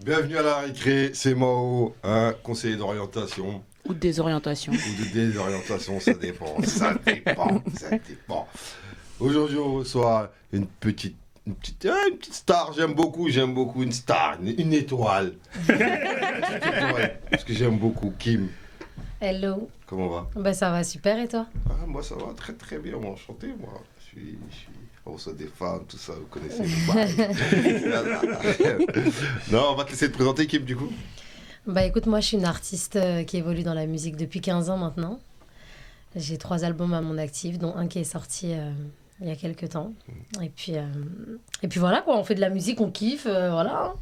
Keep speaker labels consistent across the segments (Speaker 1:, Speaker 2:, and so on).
Speaker 1: Bienvenue à la récré, c'est Mao, un conseiller d'orientation.
Speaker 2: Ou de désorientation.
Speaker 1: Ou de désorientation, ça dépend, ça dépend. Aujourd'hui, on reçoit une petite star, j'aime beaucoup une star, une étoile. Parce que j'aime beaucoup Kim.
Speaker 3: Hello.
Speaker 1: Comment va?
Speaker 3: Bah ça va super et toi?
Speaker 1: Moi ça va très très bien, moi enchanté moi. On reçoit des femmes, tout ça, vous connaissez. Non, on va te laisser te présenter Kim du coup.
Speaker 3: Bah écoute, moi je suis une artiste qui évolue dans la musique depuis 15 ans maintenant. J'ai 3 albums à mon actif, dont un qui est sorti il y a quelques temps. Et puis voilà quoi, on fait de la musique, on kiffe, voilà.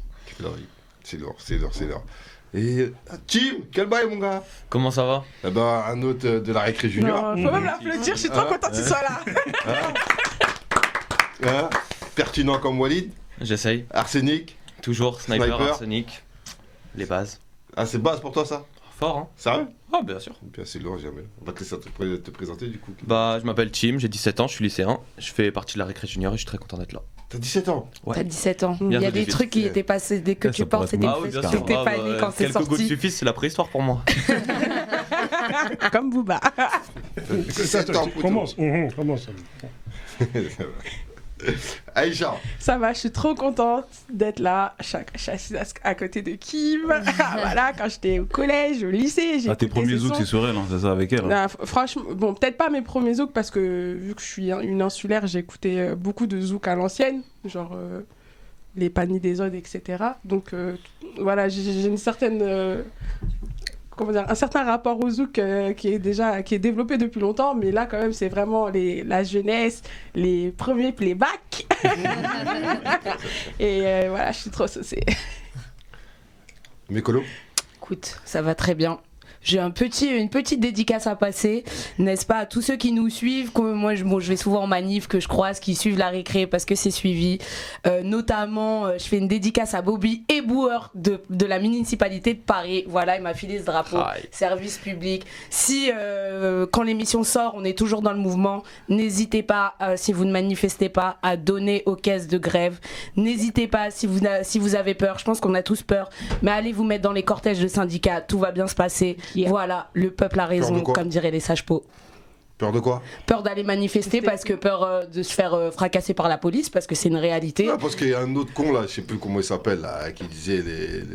Speaker 1: C'est lourd. Et Tim, quel bail mon gars?
Speaker 4: Comment ça va?
Speaker 1: Eh ben, un autre de la récré junior.
Speaker 5: Non, faut même l'applaudir, je suis trop contente qu'il soit là.
Speaker 1: Pertinent comme Walid.
Speaker 4: J'essaye.
Speaker 1: Arsenic.
Speaker 4: Toujours, sniper, arsenic. Les bases.
Speaker 1: Ah, c'est base pour toi ça?
Speaker 4: Fort, hein?
Speaker 1: Sérieux?
Speaker 4: Ah, bien sûr.
Speaker 1: Bien, c'est lourd, jamais. On va te laisser te présenter du coup.
Speaker 4: Bah, je m'appelle Tim, j'ai 17 ans, je suis lycéen. Je fais partie de la récré junior et je suis très content d'être là.
Speaker 1: T'as 17 ans?
Speaker 4: Ouais.
Speaker 2: T'as 17 ans.
Speaker 4: Bien
Speaker 2: Il y a
Speaker 4: joué,
Speaker 2: des trucs qui étaient passés dès que tu portes, c'était
Speaker 4: bien sûr.
Speaker 2: t'étais pas né quand c'est
Speaker 4: Quelques gouttes
Speaker 2: sorti.
Speaker 4: suffisent, c'est la préhistoire pour moi.
Speaker 5: Comme Booba.
Speaker 1: 17 ans,
Speaker 6: Commence.
Speaker 1: Aïcha.
Speaker 5: Ça va, je suis trop contente d'être là. Je suis assise à côté de Kim. Voilà, quand j'étais au collège, au lycée. J'ai
Speaker 7: tes premiers zouk, c'est sur elle, hein, c'est ça avec elle. Hein.
Speaker 5: Franchement, bon, peut-être pas mes premiers zouk parce que vu que je suis une insulaire, j'ai écouté beaucoup de zouk à l'ancienne, genre les Panies des Odes, etc. Donc voilà, j'ai une certaine. Comment dire, un certain rapport au zouk qui est développé depuis longtemps, mais là quand même c'est vraiment la jeunesse, les premiers playbacks. Et voilà, je suis trop saucée.
Speaker 1: Mécolo.
Speaker 2: Écoute, ça va très bien. J'ai une petite dédicace à passer, n'est-ce pas, à tous ceux qui nous suivent, comme moi je vais souvent en manif, que je croise, qui suivent la récré parce que c'est suivi. Notamment, je fais une dédicace à Bobby Eboueur de la municipalité de Paris. Voilà, il m'a filé ce drapeau, service public. Si, quand l'émission sort, on est toujours dans le mouvement, n'hésitez pas, si vous ne manifestez pas, à donner aux caisses de grève. N'hésitez pas, si vous avez peur, je pense qu'on a tous peur, mais allez vous mettre dans les cortèges de syndicats, tout va bien se passer. Yeah. Voilà, le peuple a raison, comme diraient les sages-pots.
Speaker 1: Peur de quoi? Peur
Speaker 2: d'aller manifester, parce que peur de se faire fracasser par la police, parce que c'est une réalité.
Speaker 1: Non, parce qu'il y a un autre con là, je sais plus comment il s'appelle, là, qui disait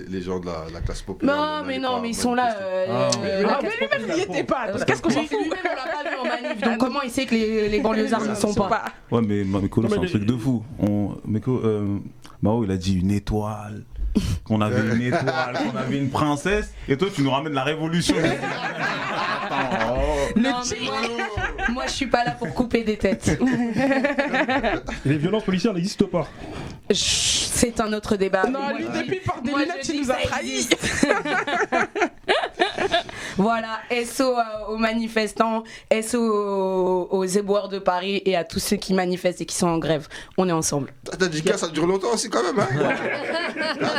Speaker 1: les gens de la classe populaire.
Speaker 2: Mais ils sont là.
Speaker 5: Mais lui-même, il n'y était pas. Qu'est-ce qu'on s'en fout?
Speaker 2: Lui-même, on l'a pas vu en manif. Donc comment il sait que les banlieusards ne sont pas?
Speaker 7: Ouais, mais Meko, c'est un truc de fou. Mao, il a dit une étoile. Qu'on avait une étoile, qu'on avait une princesse, et toi tu nous ramènes la révolution. Attends,
Speaker 2: moi je suis pas là pour couper des têtes.
Speaker 6: Les violences policières n'existent pas.
Speaker 2: C'est un autre débat.
Speaker 5: Non, lui depuis par des lunettes tu nous as trahis.
Speaker 2: Voilà, SO aux manifestants, SO aux éboueurs de Paris et à tous ceux qui manifestent et qui sont en grève. On est ensemble.
Speaker 1: Ta dédicace, ça dure longtemps aussi quand même, hein?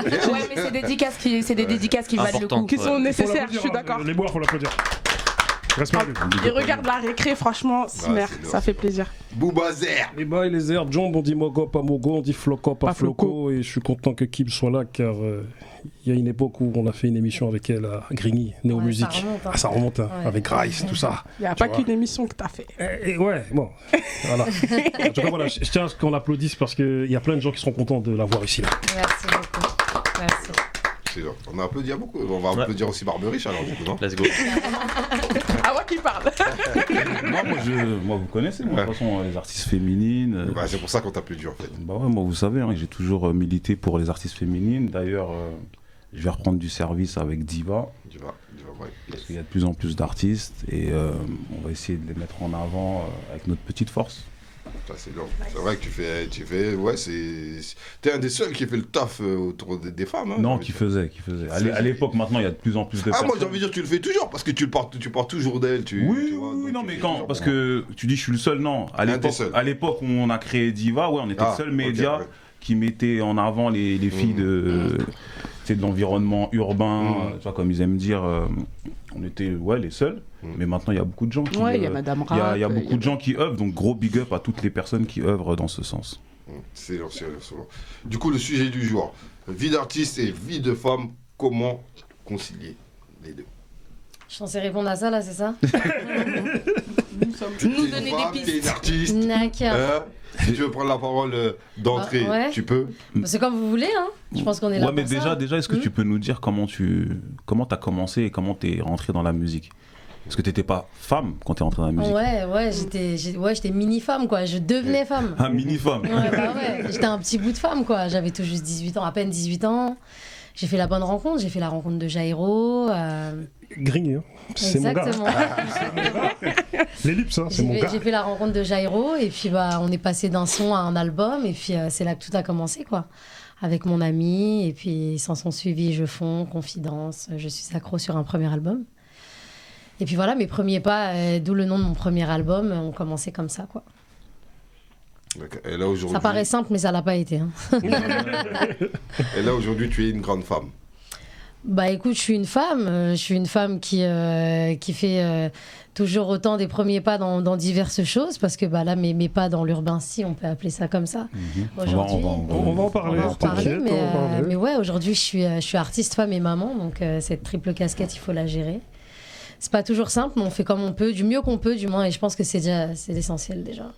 Speaker 2: Ouais, mais c'est des dédicaces qui valent le coup.
Speaker 5: Qui sont nécessaires, je suis d'accord.
Speaker 6: Les boires, faut l'applaudir.
Speaker 5: Et regarde la récré, franchement, ça fait plaisir.
Speaker 1: Boubazer.
Speaker 6: Les bails, les airs, Jomb, on dit Mogo, pas Mogo, on dit Floco, pas Floco. Et je suis content que Kim soit là car il y a une époque où on a fait une émission avec elle à Grigny, Néo Musique. Ça remonte, avec Grice, tout ça.
Speaker 5: Il n'y a pas qu'une émission que tu as fait.
Speaker 6: Ouais, bon. Voilà. En tout cas, voilà, je tiens à ce qu'on l'applaudisse parce qu'il y a plein de gens qui seront contents de l'avoir ici là.
Speaker 3: Merci beaucoup. Merci.
Speaker 1: On a applaudi à beaucoup. On va applaudir aussi Barberiche alors du coup, non?
Speaker 4: Let's go.
Speaker 5: Ah, moi qui parle.
Speaker 7: Moi, vous connaissez, moi, de toute façon, les artistes féminines.
Speaker 1: Bah, c'est pour ça qu'on t'applaudit en fait.
Speaker 7: Bah ouais, moi, vous savez, hein, j'ai toujours milité pour les artistes féminines. D'ailleurs, je vais reprendre du service avec Diva. Ouais. Parce qu'il y a de plus en plus d'artistes et on va essayer de les mettre en avant avec notre petite force.
Speaker 1: Ça, c'est long. C'est vrai que tu fais, ouais, t'es un des seuls qui fait le taf autour des femmes. Hein,
Speaker 7: non, qui faisait. À l'époque, maintenant, il y a de plus en plus de personnes.
Speaker 1: Moi, j'ai envie de dire, tu le fais toujours parce que tu parles toujours d'elle.
Speaker 7: Oui, non, mais quand, parce que tu dis, je suis le seul, non. À l'époque où on a créé Diva, ouais, on était le seul média qui mettait en avant les filles de l'environnement urbain, tu vois, comme ils aiment dire. On était les seuls, mais maintenant il y a beaucoup de gens qui
Speaker 2: il y a Madame Rap,
Speaker 7: il y a beaucoup de gens qui œuvrent, donc gros big up à toutes les personnes qui œuvrent dans ce sens.
Speaker 1: C'est long. Du coup, le sujet du jour, vie d'artiste et vie de femme, comment concilier les deux?
Speaker 3: Je suis censée répondre à ça, là, c'est ça?
Speaker 2: Nous donner des pistes.
Speaker 1: T'es une artiste.
Speaker 3: D'accord.
Speaker 1: Si tu veux prendre la parole d'entrée, tu peux.
Speaker 3: C'est comme vous voulez, hein. Je pense qu'on est là
Speaker 7: Ouais, mais
Speaker 3: pour ça.
Speaker 7: déjà, est-ce que tu peux nous dire comment t'as commencé et comment t'es rentrée dans la musique? Parce que t'étais pas femme quand t'es rentrée dans la musique.
Speaker 3: Ouais, j'étais mini-femme, quoi. Je devenais femme.
Speaker 7: Ah, mini-femme.
Speaker 3: Ouais. J'étais un petit bout de femme, quoi. J'avais tout juste 18 ans, à peine 18 ans. J'ai fait la bonne rencontre. J'ai fait la rencontre de Jairo.
Speaker 6: Grigny, hein. C'est mon gars.
Speaker 3: Exactement.
Speaker 6: L'ellipse, hein, c'est mon gars.
Speaker 3: J'ai fait la rencontre de Jairo et puis on est passé d'un son à un album et puis c'est là que tout a commencé, quoi. Avec mon ami et puis s'en sont suivis Je Fonds, Confidence, Je suis accro sur un premier album. Et puis voilà, mes premiers pas, d'où le nom de mon premier album, ont commencé comme ça, quoi.
Speaker 1: Et là, aujourd'hui...
Speaker 3: Ça paraît simple, mais ça l'a pas été. Hein.
Speaker 1: Et là, aujourd'hui, tu es une grande femme.
Speaker 3: Bah écoute, je suis une femme qui fait toujours autant des premiers pas dans diverses choses, parce que là, mes pas dans l'urbain, si on peut appeler ça comme ça. Aujourd'hui,
Speaker 6: on va en parler.
Speaker 3: Mais ouais, aujourd'hui, je suis artiste, femme et maman, donc cette triple casquette, il faut la gérer. C'est pas toujours simple, mais on fait comme on peut, du mieux qu'on peut, du moins, et je pense que c'est l'essentiel déjà.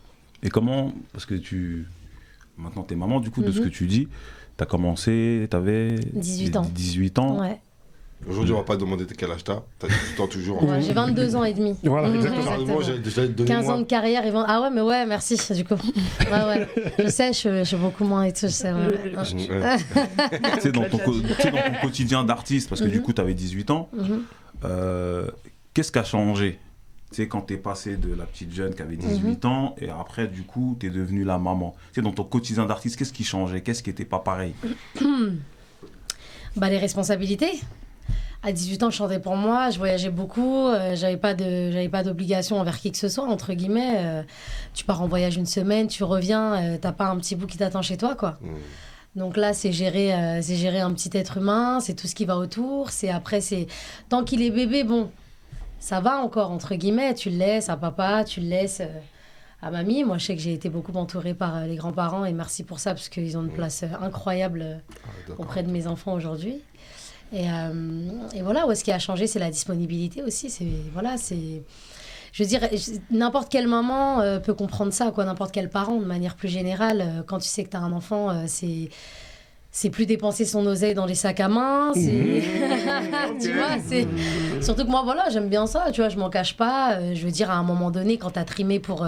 Speaker 7: Et comment, parce que maintenant t'es maman, du coup, de ce que tu dis, t'as commencé, t'avais
Speaker 3: 18 ans.
Speaker 7: 18 ans.
Speaker 3: Ouais.
Speaker 1: Aujourd'hui, on va pas demander quel âge t'as 18 ans toujours.
Speaker 3: Ouais, j'ai 22 ans et demi.
Speaker 6: Voilà, exactement.
Speaker 1: J'ai donné
Speaker 3: 15 ans de carrière et 20... Ah ouais, mais ouais, merci, du coup. Ouais. Je sais, je suis beaucoup moins et tout, je sais.
Speaker 7: Tu sais, dans ton quotidien d'artiste, parce que du coup, t'avais 18 ans, qu'est-ce qui a changé? Tu sais, quand t'es passé de la petite jeune qui avait 18 ans et après, du coup, t'es devenue la maman. Tu sais, dans ton quotidien d'artiste, qu'est-ce qui changeait? Qu'est-ce qui était pas pareil?
Speaker 3: Les responsabilités. À 18 ans, je chantais pour moi, je voyageais beaucoup, j'avais pas d'obligation envers qui que ce soit, entre guillemets. Tu pars en voyage une semaine, tu reviens, t'as pas un petit bout qui t'attend chez toi, quoi. Donc là, c'est gérer un petit être humain, c'est tout ce qui va autour. Tant qu'il est bébé, bon, ça va encore, entre guillemets. Tu le laisses à papa, tu le laisses à mamie. Moi, je sais que j'ai été beaucoup entourée par les grands-parents et merci pour ça, parce qu'ils ont une place incroyable auprès de mes enfants aujourd'hui. Et voilà, ce qui a changé, c'est la disponibilité aussi. Je veux dire, n'importe quelle maman peut comprendre ça, quoi. N'importe quel parent, de manière plus générale. Quand tu sais que tu as un enfant, c'est plus dépenser son oseille dans les sacs à main. Tu vois, surtout que moi, voilà, j'aime bien ça. Tu vois, je m'en cache pas. Je veux dire, à un moment donné, quand tu as trimé pour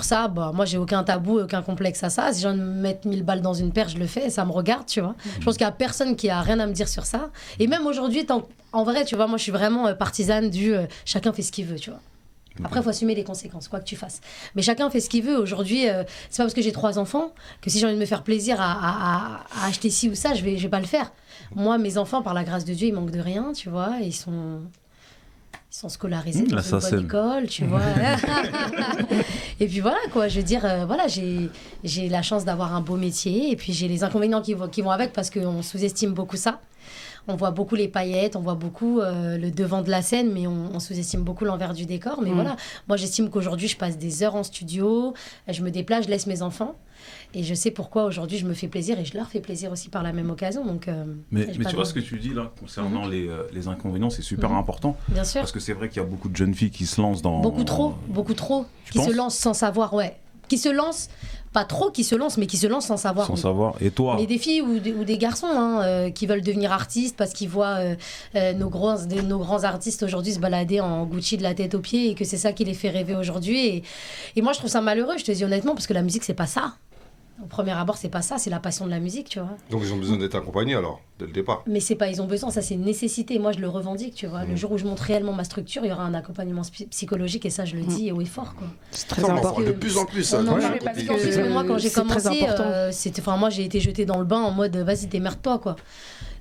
Speaker 3: ça, moi, j'ai aucun tabou, aucun complexe à ça. Si j'ai envie de me mettre 1000 balles dans une paire, je le fais. Ça me regarde, tu vois. Je pense qu'il y a personne qui a rien à me dire sur ça. Et même aujourd'hui, en vrai, tu vois, moi, je suis vraiment partisane du chacun fait ce qu'il veut, tu vois. Après, il faut assumer les conséquences, quoi que tu fasses. Mais chacun fait ce qu'il veut. Aujourd'hui, c'est pas parce que j'ai 3 enfants que si j'ai envie de me faire plaisir à acheter ci ou ça, je vais pas le faire. Moi, mes enfants, par la grâce de Dieu, ils manquent de rien, tu vois. Ils sont scolarisés dans une bonne école, tu vois. Et puis voilà, quoi. Je veux dire, j'ai la chance d'avoir un beau métier. Et puis j'ai les inconvénients qui vont avec, parce qu'on sous-estime beaucoup ça. On voit beaucoup les paillettes, on voit beaucoup le devant de la scène, mais on sous-estime beaucoup l'envers du décor. Mais voilà, moi j'estime qu'aujourd'hui je passe des heures en studio, je me déplace, je laisse mes enfants. Et je sais pourquoi aujourd'hui je me fais plaisir et je leur fais plaisir aussi par la même occasion. Donc,
Speaker 7: mais tu vois ce que tu dis là concernant les inconvénients, c'est super important.
Speaker 3: Bien sûr.
Speaker 7: Parce que c'est vrai qu'il y a beaucoup de jeunes filles qui se lancent dans...
Speaker 3: Beaucoup trop. Se lancent sans savoir, ouais. Qui se lancent, pas trop qui se lancent, mais qui se lancent sans savoir.
Speaker 7: Sans savoir. Et toi?
Speaker 3: Mais des filles ou des garçons qui veulent devenir artistes parce qu'ils voient nos grands artistes aujourd'hui se balader en Gucci de la tête aux pieds et que c'est ça qui les fait rêver aujourd'hui. Et moi, je trouve ça malheureux, je te dis honnêtement, parce que la musique, c'est pas ça. Au premier abord, c'est pas ça, c'est la passion de la musique, tu vois.
Speaker 1: Donc ils ont besoin d'être accompagnés alors, dès le départ.
Speaker 3: Mais c'est pas ils ont besoin, ça c'est une nécessité. Moi, je le revendique, tu vois. Le jour où je montre réellement ma structure, il y aura un accompagnement psychologique et ça, je le dis haut et fort, quoi.
Speaker 2: C'est très important.
Speaker 1: De plus en plus, ça.
Speaker 3: Moi, quand j'ai commencé, moi, j'ai été jetée dans le bain en mode, vas-y, démerde-toi, quoi.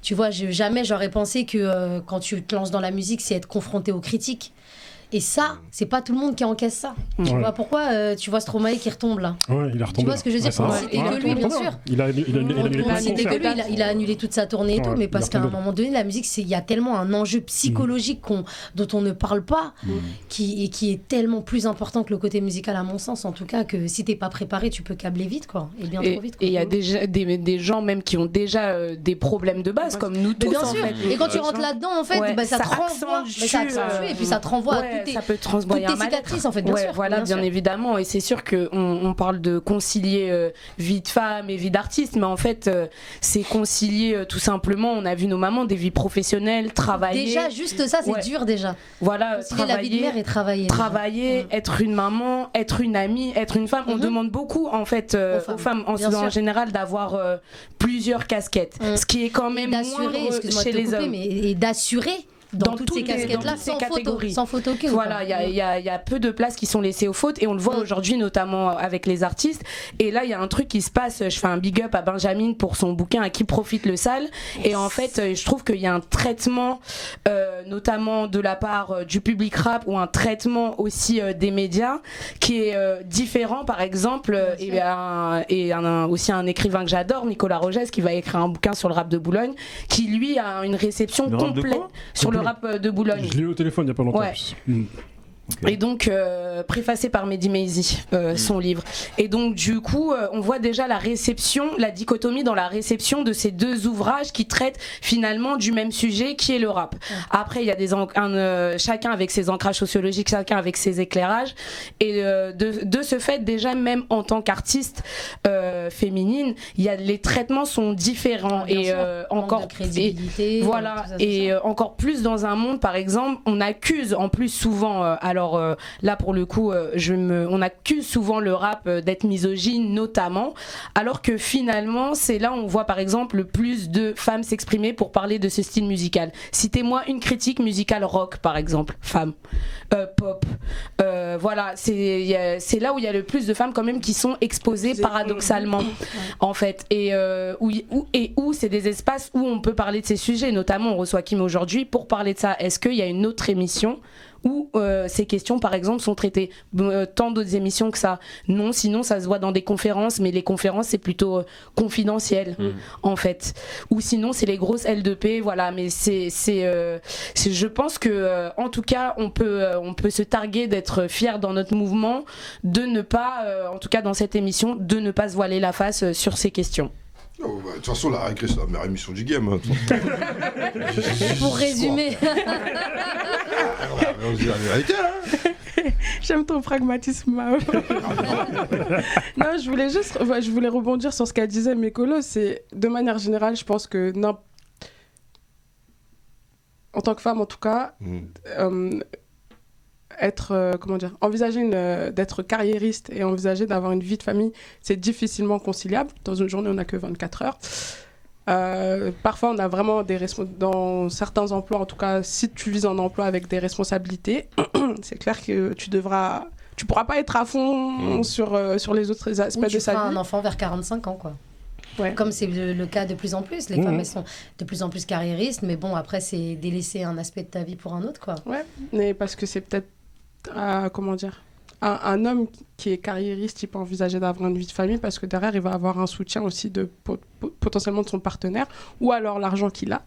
Speaker 3: Tu vois, jamais j'aurais pensé que quand tu te lances dans la musique, c'est être confronté aux critiques. Et ça, c'est pas tout le monde qui encaisse ça. Tu vois pourquoi tu vois Stromae qui retombe là.
Speaker 6: Ouais, il a retombé.
Speaker 3: Tu vois ce que je veux dire? On citait que lui, bien sûr.
Speaker 6: Il a annulé
Speaker 3: il a annulé toute sa tournée et tout, mais parce qu'à un moment donné, la musique, il y a tellement un enjeu psychologique dont on ne parle pas, qui est tellement plus important que le côté musical, à mon sens, en tout cas, que si t'es pas préparé, tu peux câbler vite, quoi, et bien trop vite. Quoi.
Speaker 2: Et il y a déjà des gens même qui ont déjà des problèmes de base, comme nous tous,
Speaker 3: bien
Speaker 2: en
Speaker 3: sûr.
Speaker 2: fait.
Speaker 3: Et quand tu rentres là-dedans, en fait, ça te renvoie, ça accentue, et puis ça te renvoie à toutes tes cicatrices, en fait, bien sûr.
Speaker 2: Voilà, bien évidemment. Et c'est sûr qu'on parle de concilier vie de femme et vie d'artiste, mais en fait, c'est concilier tout simplement. On a vu nos mamans, des vies professionnelles, travailler.
Speaker 3: Déjà, juste ça, c'est dur déjà.
Speaker 2: Voilà,
Speaker 3: concilier la vie de mère et travailler.
Speaker 2: Travailler, être une maman, être une amie, être une femme. On demande beaucoup, en fait, aux femmes en général d'avoir plusieurs casquettes. Ce qui est quand même moindre chez les hommes.
Speaker 3: Et d'assurer dans toutes ces casquettes-là, sans faute aucune.
Speaker 2: Voilà, il y a peu de places qui sont laissées aux fautes, et on le voit aujourd'hui, notamment avec les artistes. Et là, il y a un truc qui se passe. Je fais un big up à Benjamin pour son bouquin À qui profite le sale. Et en fait, je trouve qu'il y a un traitement, notamment de la part du public rap, ou un traitement aussi des médias, qui est différent. Par exemple, aussi un écrivain que j'adore, Nicolas Rogès, qui va écrire un bouquin sur le rap de Boulogne, qui lui a une réception complète sur le rap de Boulogne.
Speaker 6: Je l'ai eu au téléphone il n'y a pas longtemps.
Speaker 2: Ouais. Et donc préfacé par Mehdi Maizi, son livre. Et donc du coup on voit déjà la dichotomie dans la réception de ces deux ouvrages qui traitent finalement du même sujet qui est le rap. Après il y a chacun avec ses ancrages sociologiques, chacun avec ses éclairages, et de ce fait déjà, même en tant qu'artiste féminine, les traitements sont différents, et encore
Speaker 3: crédibilité,
Speaker 2: voilà, et encore plus dans un monde, par exemple, on accuse en plus souvent alors là pour le coup on accuse souvent le rap d'être misogyne notamment, alors que finalement c'est là où on voit par exemple le plus de femmes s'exprimer pour parler de ce style musical. Citez-moi une critique musicale rock par exemple, femme, pop, voilà, c'est là où il y a le plus de femmes quand même qui sont exposées paradoxalement en fait, et où c'est des espaces où on peut parler de ces sujets. Notamment on reçoit Kim aujourd'hui pour parler de ça. Est-ce qu'il y a une autre émission où ces questions par exemple sont traitées? Tant d'autres émissions que ça? Non, sinon ça se voit dans des conférences, mais les conférences c'est plutôt confidentiel en fait, ou sinon c'est les grosses L2P, voilà. Mais je pense que en tout cas on peut se targuer d'être fier dans notre mouvement, de ne pas en tout cas dans cette émission, de ne pas se voiler la face sur ces questions.
Speaker 1: De toute façon, la récré, c'est la meilleure émission du game.
Speaker 3: Pour résumer.
Speaker 1: On dit la vérité, hein.
Speaker 5: J'aime ton pragmatisme, Mao. Non, je voulais rebondir sur ce qu'elle disait, Mécolo. C'est, de manière générale, je pense que en tant que femme, en tout cas, envisager d'être carriériste et envisager d'avoir une vie de famille, c'est difficilement conciliable. Dans une journée, on n'a que 24 heures. Parfois, on a vraiment dans certains emplois, en tout cas, si tu vises un emploi avec des responsabilités, c'est clair que tu pourras pas être à fond sur les autres aspects de sa vie. Tu
Speaker 3: feras un enfant vers 45 ans, quoi. Ouais. Comme c'est le cas de plus en plus. Les femmes, elles sont de plus en plus carriéristes, mais bon, après, c'est délaisser un aspect de ta vie pour un autre, quoi.
Speaker 5: Ouais, mais parce que c'est peut-être un homme qui est carriériste, il peut envisager d'avoir une vie de famille parce que derrière, il va avoir un soutien aussi potentiellement de son partenaire, ou alors l'argent qu'il a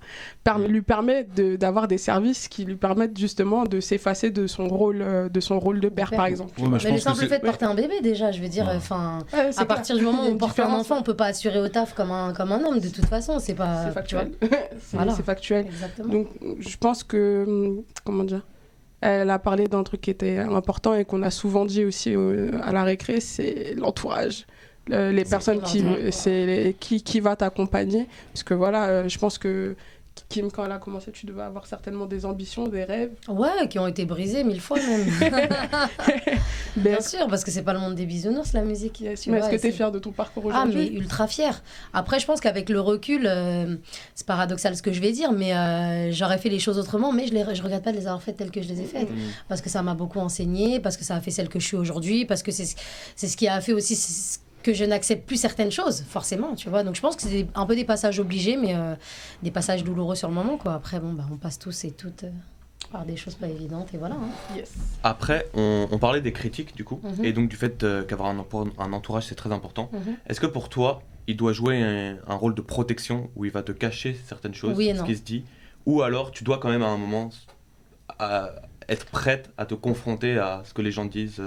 Speaker 5: lui permet d'avoir des services qui lui permettent justement de s'effacer de son rôle de père, par exemple.
Speaker 3: Ouais, mais le simple fait de porter un bébé, déjà, je veux dire, à partir du moment où on porte un enfant, on peut pas assurer au taf comme un homme, de toute façon, c'est
Speaker 5: factuel. C'est factuel.
Speaker 3: Exactement.
Speaker 5: Donc, je pense que, comment dire, elle a parlé d'un truc qui était important et qu'on a souvent dit aussi à la récré, c'est l'entourage. Les personnes qui va t'accompagner. Parce que voilà, je pense que Kim, quand elle a commencé, tu devais avoir certainement des ambitions, des rêves.
Speaker 3: Ouais, qui ont été brisés 1000 fois même. Bien sûr, parce que c'est pas le monde des bisounours, la musique.
Speaker 5: Mais est-ce que tu es fière de ton parcours aujourd'hui?
Speaker 3: Ah, mais ultra fière. Après, je pense qu'avec le recul, c'est paradoxal ce que je vais dire, mais j'aurais fait les choses autrement, mais je regrette pas de les avoir faites telles que je les ai faites. Parce que ça m'a beaucoup enseigné, parce que ça a fait celle que je suis aujourd'hui, parce que c'est ce qui a fait aussi que je n'accepte plus certaines choses, forcément, tu vois. Donc je pense que c'est un peu des passages obligés, mais des passages douloureux sur le moment, quoi. Après, bon, on passe tous et toutes par des choses pas évidentes et voilà.
Speaker 5: Yes.
Speaker 4: Après, on parlait des critiques du coup, et donc du fait qu'avoir un entourage c'est très important. Est-ce que pour toi, il doit jouer un rôle de protection où il va te cacher certaines choses, ce qui se dit, ou alors tu dois quand même à un moment être prête à te confronter à ce que les gens disent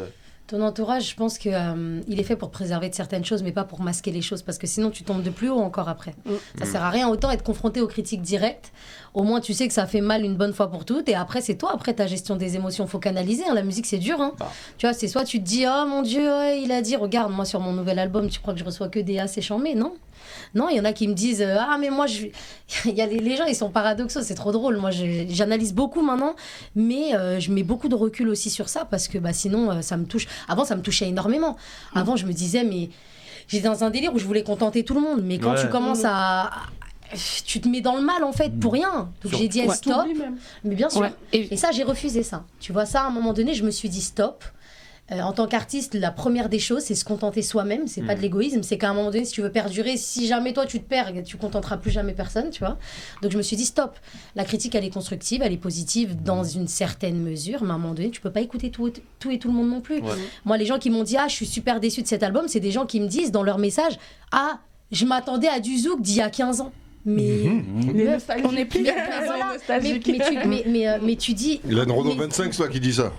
Speaker 3: Ton entourage, je pense qu'il est fait pour te préserver de certaines choses, mais pas pour masquer les choses, parce que sinon tu tombes de plus haut encore après. Ça sert à rien, autant être confronté aux critiques directes. Au moins tu sais que ça fait mal une bonne fois pour toutes, et après c'est toi, après ta gestion des émotions, faut canaliser. La musique c'est dur, Tu vois, c'est soit tu te dis oh mon Dieu, il a dit, regarde moi sur mon nouvel album, tu crois que je reçois que des c'est chambé, non. Non, il y en a qui me disent ah mais moi il y a les gens ils sont paradoxaux, c'est trop drôle. Moi j'analyse beaucoup maintenant, mais je mets beaucoup de recul aussi sur ça parce que sinon ça me touche. Avant ça me touchait énormément. Avant je me disais mais j'étais dans un délire où je voulais contenter tout le monde, mais quand tu commences à tu te mets dans le mal en fait pour rien. Donc j'ai dit stop. Mais bien sûr. Ouais. Et ça j'ai refusé ça. Tu vois ça à un moment donné je me suis dit stop. En tant qu'artiste, la première des choses, c'est se contenter soi-même. C'est pas de l'égoïsme. C'est qu'à un moment donné, si tu veux perdurer, si jamais toi tu te perds, tu contenteras plus jamais personne, tu vois. Donc je me suis dit stop. La critique, elle est constructive, elle est positive dans une certaine mesure, mais à un moment donné, tu peux pas écouter tout et tout le monde non plus. Ouais. Moi, les gens qui m'ont dit je suis super déçu de cet album, c'est des gens qui me disent dans leur message je m'attendais à du zouk d'il y a 15 ans. Mais
Speaker 5: on n'est plus
Speaker 3: mais tu dis
Speaker 1: il a une Renault 25 toi qui dit ça.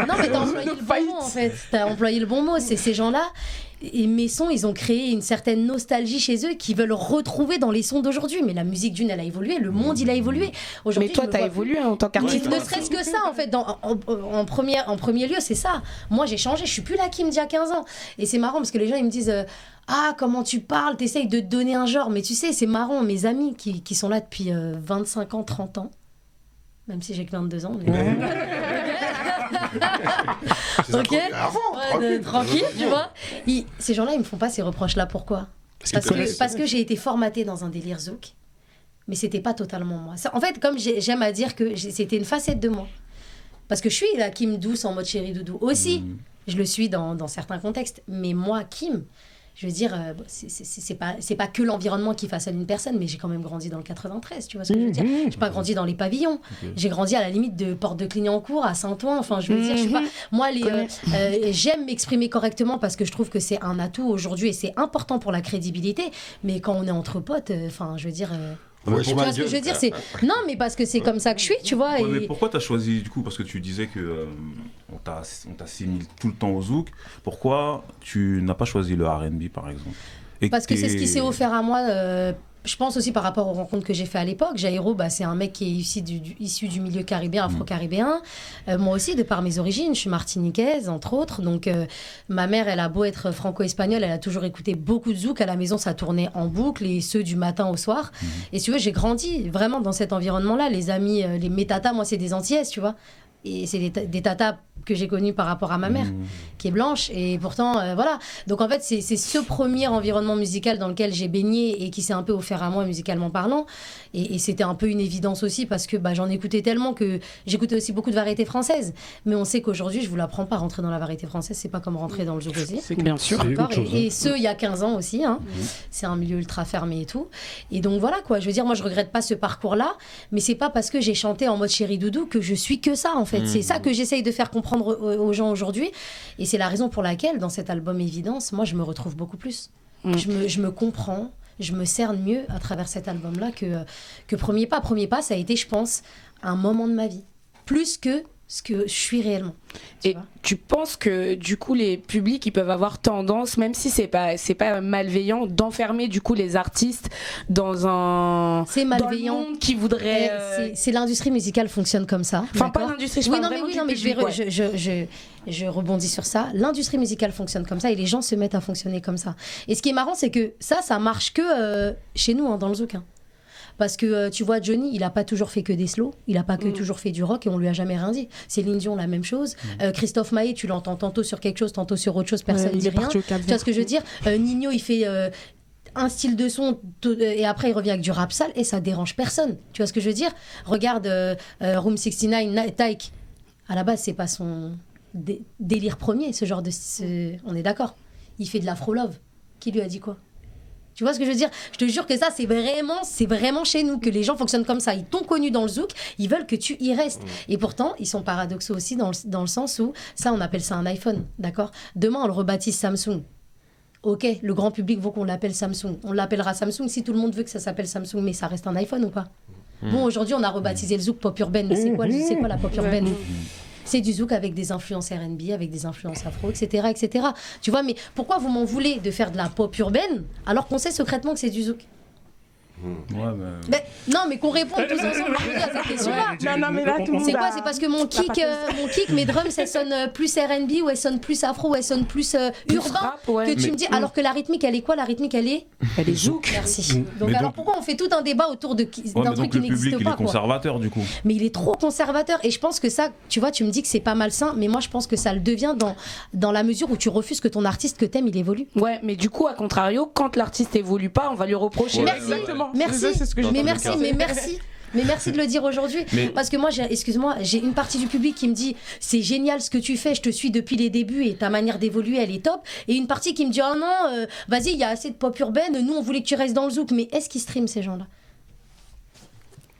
Speaker 3: Non mais t'as employé le bon mot en fait. T'as employé le bon mot. C'est ces gens-là. Et mes sons, ils ont créé une certaine nostalgie chez eux qu'ils veulent retrouver dans les sons d'aujourd'hui. Mais la musique d'une, elle a évolué, le monde, il a évolué.
Speaker 2: Mais toi, t'as évolué en tant qu'artiste.
Speaker 3: Ne serait-ce que ça, en fait, en premier lieu, c'est ça. Moi, j'ai changé, je suis plus là qui me dit à 15 ans. Et c'est marrant parce que les gens, ils me disent comment tu parles, t'essayes de te donner un genre. Mais tu sais, c'est marrant, mes amis qui sont là depuis 25 ans, 30 ans, même si j'ai que 22 ans. Ok, tranquille, tu vois. Ces gens-là, ils me font pas ces reproches-là. Pourquoi ? Parce que j'ai été formatée dans un délire zouk, mais c'était pas totalement moi. En fait, comme j'aime à dire que c'était une facette de moi. Parce que je suis la Kim douce en mode chéri doudou aussi. Je le suis dans certains contextes. Mais moi, Kim, je veux dire, c'est pas que l'environnement qui façonne une personne, mais j'ai quand même grandi dans le 93, tu vois ce que je veux dire. J'ai pas grandi dans les pavillons. J'ai grandi à la limite de Porte de Clignancourt à Saint-Ouen. Enfin, je veux dire, je suis pas. Moi, j'aime m'exprimer correctement parce que je trouve que c'est un atout aujourd'hui et c'est important pour la crédibilité. Mais quand on est entre potes, enfin, je veux dire. Tu vois ce que je veux dire, c'est non mais parce que c'est comme ça que je suis, tu vois.
Speaker 7: Mais pourquoi t'as choisi du coup, parce que tu disais que on t'assimile tout le temps au zouk, pourquoi tu n'as pas choisi le R&B par exemple?
Speaker 3: Parce que c'est ce qui s'est offert à moi. Je pense aussi par rapport aux rencontres que j'ai fait à l'époque. Jairo, c'est un mec qui est issu du milieu caribéen, afro-caribéen. Moi aussi, de par mes origines, je suis martiniquaise, entre autres. Donc, ma mère, elle a beau être franco-espagnole, elle a toujours écouté beaucoup de zouk. À la maison, ça tournait en boucle, et ce, du matin au soir. Et si tu veux, j'ai grandi vraiment dans cet environnement-là. Les amis, mes tatas, moi, c'est des Antillaises, tu vois. Et c'est des tatas que j'ai connues par rapport à ma mère, qui est blanche. Et pourtant, voilà. Donc, en fait, c'est ce premier environnement musical dans lequel j'ai baigné et qui s'est un peu offert à moi, musicalement parlant. Et c'était un peu une évidence aussi parce que j'en écoutais tellement que j'écoutais aussi beaucoup de variétés françaises. Mais on sait qu'aujourd'hui, je ne vous l'apprends pas, rentrer dans la variété française, c'est pas comme rentrer dans le zouk aussi.
Speaker 2: C'est bien sûr.
Speaker 3: Et ce, il y a 15 ans aussi. C'est un milieu ultra fermé et tout. Et donc, voilà, quoi. Je veux dire, moi, je regrette pas ce parcours-là, mais c'est pas parce que j'ai chanté en mode chéri doudou que je suis que ça, en fait. C'est ça que j'essaye de faire comprendre aux gens aujourd'hui. Et c'est la raison pour laquelle, dans cet album Évidence, moi, je me retrouve beaucoup plus. Je me comprends, je me cerne mieux à travers cet album-là que Premier Pas. Premier Pas, ça a été, je pense, un moment de ma vie. Plus que ce que je suis réellement.
Speaker 2: Et tu penses que du coup les publics ils peuvent avoir tendance, même si c'est pas malveillant, d'enfermer du coup les artistes dans un
Speaker 3: malveillant
Speaker 2: dans le monde qui voudrait
Speaker 3: c'est l'industrie musicale fonctionne comme ça.
Speaker 2: Enfin pas l'industrie, je parle vraiment du public.
Speaker 3: Je rebondis sur ça. L'industrie musicale fonctionne comme ça et les gens se mettent à fonctionner comme ça. Et ce qui est marrant c'est que ça marche que chez nous dans le zouk. Parce que tu vois, Johnny, il n'a pas toujours fait que des slows, il n'a pas que toujours fait du rock et on lui a jamais rien dit. Céline Dion, la même chose. Christophe Maé, tu l'entends tantôt sur quelque chose, tantôt sur autre chose, personne ne dit rien. Tu vois ce que je veux dire? Nino, il fait un style de son et après il revient avec du rap sale et ça dérange personne. Tu vois ce que je veux dire? Regarde Room 69, Taïk. À la base, c'est pas son délire premier, ce genre de. On est d'accord. Il fait de l'afro-love. Qui lui a dit quoi? Tu vois ce que je veux dire? Je te jure que ça, c'est vraiment chez nous, que les gens fonctionnent comme ça. Ils t'ont connu dans le zouk, ils veulent que tu y restes. Et pourtant, ils sont paradoxaux aussi dans le sens où, ça, on appelle ça un iPhone, d'accord? Demain, on le rebaptise Samsung. Ok, le grand public veut qu'on l'appelle Samsung. On l'appellera Samsung si tout le monde veut que ça s'appelle Samsung, mais ça reste un iPhone ou pas? Bon, aujourd'hui, on a rebaptisé le zouk pop urbaine, mais c'est quoi la pop urbaine? C'est du zouk avec des influences R&B, avec des influences afro, etc., etc. Tu vois, mais pourquoi vous m'en voulez de faire de la pop urbaine alors qu'on sait secrètement que c'est du zouk? Non, mais qu'on réponde tous ensemble à cette question-là.
Speaker 5: Non, mais là, tout le monde
Speaker 3: c'est quoi? C'est parce que mon kick, mes drums, elles sonnent plus R&B, ou elles sonnent plus afro, ou elles sonnent plus urbain, que tu me dis. Alors que la rythmique, elle est quoi? La rythmique, elle est zouk. Merci. Donc alors pourquoi on fait tout un débat autour d'un truc qui n'existe pas?
Speaker 7: Le public, il est conservateur du coup.
Speaker 3: Mais il est trop conservateur, et je pense que ça, tu vois, tu me dis que c'est pas malsain, mais moi je pense que ça le devient dans la mesure où tu refuses que ton artiste que t'aimes, il évolue.
Speaker 2: Ouais, mais du coup, à contrario, quand l'artiste évolue pas, on va lui reprocher.
Speaker 3: Merci. Mais merci de le dire aujourd'hui. Parce que moi, j'ai une partie du public qui me dit c'est génial ce que tu fais, je te suis depuis les débuts et ta manière d'évoluer, elle est top. Et une partie qui me dit oh non, vas-y, il y a assez de pop urbaine, nous on voulait que tu restes dans le zouk. Mais est-ce qu'ils streament ces gens-là?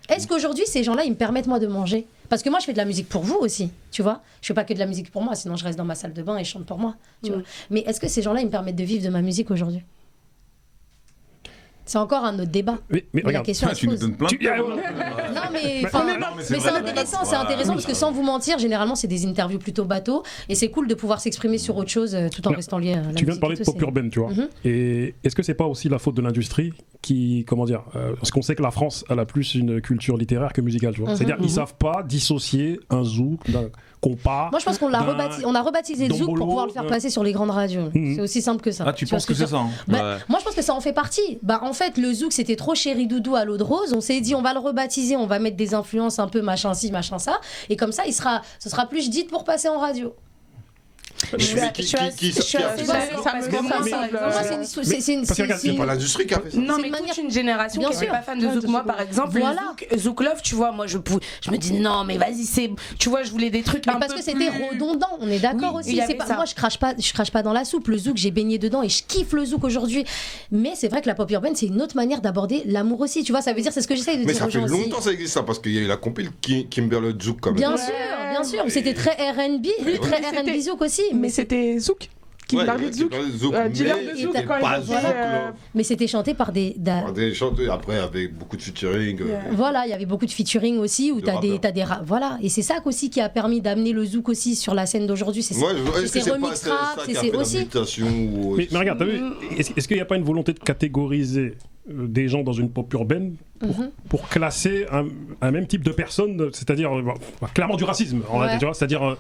Speaker 3: Est-ce qu'aujourd'hui, ces gens-là, ils me permettent moi de manger? Parce que moi, je fais de la musique pour vous aussi, tu vois. Je fais pas que de la musique pour moi, sinon je reste dans ma salle de bain et je chante pour moi, tu vois. Mais est-ce que ces gens-là, ils me permettent de vivre de ma musique aujourd'hui? C'est encore un autre débat.
Speaker 6: Mais regarde,
Speaker 3: la question
Speaker 7: tu nous donnes plein
Speaker 3: mais c'est intéressant parce que sans vous mentir, généralement c'est des interviews plutôt bateau et c'est cool de pouvoir s'exprimer sur autre chose tout en restant lié à la musique.
Speaker 6: Tu viens de parler de pop urbaine, tu vois. Et est-ce que c'est pas aussi la faute de l'industrie qui, comment dire, parce qu'on sait que la France elle a plus une culture littéraire que musicale, tu vois. C'est-à-dire ils savent pas dissocier un zouk d'un compas.
Speaker 3: Moi je pense qu'on a rebaptisé le zouk pour pouvoir le faire passer sur les grandes radios. C'est aussi simple que ça.
Speaker 7: Ah, tu penses que c'est ça?
Speaker 3: Moi je pense que ça en fait partie. En fait le zouk c'était trop chéri doudou à l'eau de rose. On s'est dit on va le rebaptiser, on va mettre des influences un peu machin ci machin ça, et comme ça ce sera plus dit pour passer en radio.
Speaker 1: C'est pas l'industrie qui a fait ça.
Speaker 2: Non, mais toute une génération qui n'est pas fan de zouk. Moi, par exemple, Zouk Love, tu vois, moi, je me dis non, mais vas-y, tu vois, je voulais des trucs un peu
Speaker 3: parce que c'était redondant, on est d'accord aussi. Moi, je crache pas dans la soupe. Le zouk, j'ai baigné dedans et je kiffe le zouk aujourd'hui. Mais c'est vrai que la pop urbaine, c'est une autre manière d'aborder l'amour aussi. Tu vois, ça veut dire, c'est ce que j'essaye de dire aux gens aussi.
Speaker 1: Mais ça fait longtemps ça existe ça, parce qu'il y a eu la compil Kimber le zouk quand même.
Speaker 3: Bien sûr, c'était très R&B, très R&B zouk aussi.
Speaker 5: Mais c'était zouk. Qui parlait de zouk.
Speaker 3: Mais c'était chanté par des
Speaker 1: chanteurs après avec beaucoup de featuring.
Speaker 3: Voilà, il y avait beaucoup de featuring aussi où t'as des voilà, et c'est ça aussi qui a permis d'amener le zouk aussi sur la scène d'aujourd'hui. C'est remix rap, c'est aussi.
Speaker 6: Mais regarde, t'as vu, est-ce qu'il n'y a pas une volonté de catégoriser des gens dans une pop urbaine pour classer un même type de personnes, c'est-à-dire clairement du racisme, en réalité, tu vois, c'est-à-dire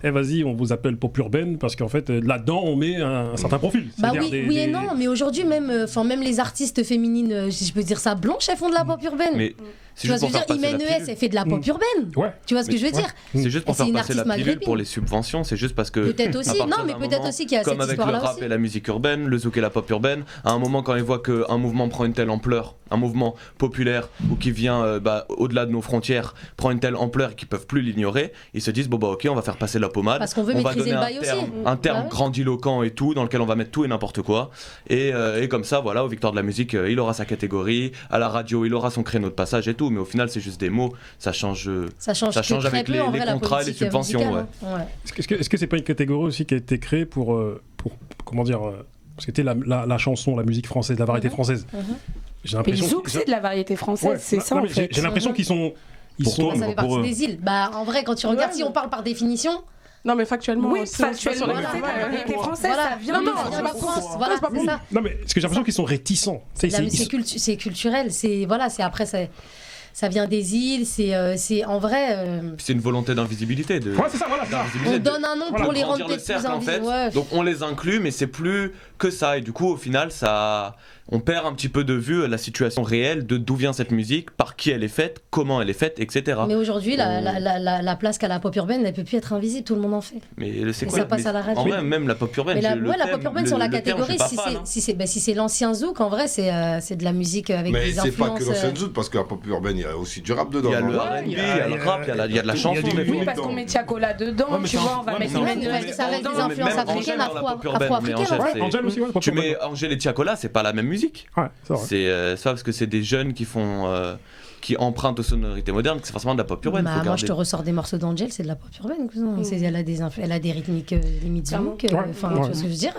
Speaker 6: vas-y, on vous appelle pop urbaine parce qu'en fait, là-dedans, on met un certain profil.
Speaker 3: Oui et non, mais aujourd'hui, même les artistes féminines, si je peux dire ça, blanches, elles font de la pop urbaine.
Speaker 4: Mais
Speaker 3: tu vois ce que je veux dire, Imen ES, elle fait de la pop urbaine. Tu vois ce que je veux dire?
Speaker 4: C'est juste pour faire passer la pilule pour les subventions, c'est juste parce que.
Speaker 3: Peut-être aussi, non, mais peut-être aussi qu'il y a cette histoire-là aussi.
Speaker 4: Comme avec le rap et la musique urbaine, le zouk et la pop urbaine, à un moment, quand ils voient qu'un mouvement prend une telle ampleur, un mouvement populaire ou qui vient au-delà de nos frontières, prend une telle ampleur et qu'ils peuvent plus l'ignorer, ils se disent ok, on va faire passer la pommade.
Speaker 3: Parce qu'on veut maîtriser le bail aussi.
Speaker 4: Un terme grandiloquent et tout, dans lequel on va mettre tout et n'importe quoi. Et comme ça, voilà, au Victoire de la musique, il aura sa catégorie, à la radio, il aura son créneau de passage et tout, mais au final, c'est juste des mots, ça change avec les contrats et les subventions.
Speaker 6: Est-ce que c'est pas une catégorie aussi qui a été créée pour comment dire, c'était la chanson, la musique française, la variété française.
Speaker 2: J'ai l'impression. Le zouk, c'est de la variété française, c'est ça en fait.
Speaker 6: J'ai l'impression qu'ils sont.
Speaker 3: Ça fait partie des îles. En vrai, quand tu regardes, si on parle par définition.
Speaker 5: Non, mais factuellement.
Speaker 2: Oui, factuellement, la variété française, ça vient de France.
Speaker 3: Voilà, c'est ça.
Speaker 6: Non, mais parce que j'ai l'impression qu'ils sont réticents.
Speaker 3: C'est culturel, c'est après ça. Ça vient des îles, c'est en vrai.
Speaker 4: C'est une volonté d'invisibilité.
Speaker 6: C'est ça, voilà.
Speaker 3: On donne un nom pour les rendre peut-être plus invisibles.
Speaker 4: Donc on les inclut, mais c'est plus que ça. Et du coup, au final, on perd un petit peu de vue la situation réelle de d'où vient cette musique, par qui elle est faite, comment elle est faite, etc.
Speaker 3: Mais aujourd'hui, la place qu'a la pop urbaine, elle peut plus être invisible, tout le monde en fait.
Speaker 4: Mais c'est quoi?
Speaker 3: Ça passe à la radio.
Speaker 4: En vrai, même la pop urbaine.
Speaker 3: La pop urbaine sur la catégorie, si c'est l'ancien zouk, en vrai, c'est de la musique avec des influences.
Speaker 1: Mais c'est pas que l'ancien zouk, parce que la pop urbaine, y a aussi du rap dedans.
Speaker 4: Il y a le R&B, il y a le rap, il y a de la chanson.
Speaker 2: Oui, parce qu'on met Tiakola dedans, tu vois, on va mettre
Speaker 3: ça reste des influences africaines, afro-africaines.
Speaker 6: Angèle aussi, ouais.
Speaker 4: Tu mets Angèle et Tiakola, c'est pas la même musique.
Speaker 6: Ouais, c'est vrai.
Speaker 4: C'est ça parce que c'est des jeunes qui empruntent aux sonorités modernes, c'est forcément de la pop urbaine.
Speaker 3: Moi, je te ressors des morceaux d'Angèle, c'est de la pop urbaine. Elle a des rythmiques limite zouk. Enfin, tu vois ce que je veux dire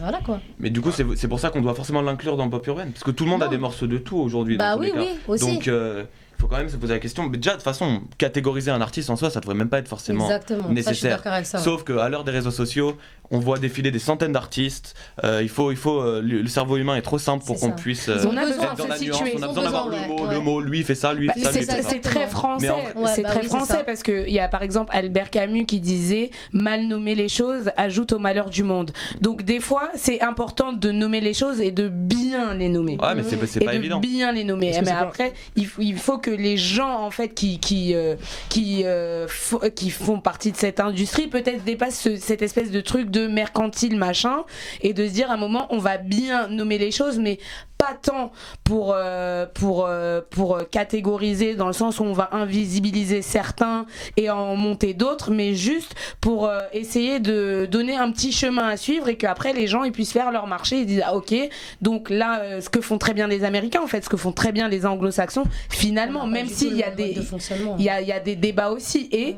Speaker 3: voilà quoi.
Speaker 4: Mais du coup, c'est pour ça qu'on doit forcément l'inclure dans le pop urbaine, parce que tout le monde a des morceaux de tout aujourd'hui.
Speaker 3: Bah oui, aussi.
Speaker 4: Donc il faut quand même se poser la question. Mais déjà, de toute façon, catégoriser un artiste en soi, ça devrait même pas être forcément nécessaire. Ça, je suis d'accord avec ça, sauf qu'à l'heure des réseaux sociaux, on voit défiler des centaines d'artistes. Le cerveau humain est trop simple pour qu'on puisse.
Speaker 2: On a besoin de se situer.
Speaker 4: On a besoin d'avoir le mot. Lui fait ça, lui fait ça.
Speaker 2: C'est très français. C'est très français parce qu'il y a par exemple Albert Camus qui disait mal nommer les choses ajoute au malheur du monde. Donc des fois, c'est important de nommer les choses et de bien les nommer.
Speaker 4: Ouais, mais c'est pas évident.
Speaker 2: Bien les nommer. Mais après, il faut que les gens en fait qui font partie de cette industrie peut-être dépassent cette espèce de truc de mercantile machin et de se dire à un moment on va bien nommer les choses mais pas tant pour catégoriser dans le sens où on va invisibiliser certains et en monter d'autres, mais juste pour essayer de donner un petit chemin à suivre et qu'après les gens ils puissent faire leur marché et disent ah ok donc là ce que font très bien les Américains en fait, ce que font très bien les Anglo-Saxons finalement, même s'il y a il y a des débats aussi et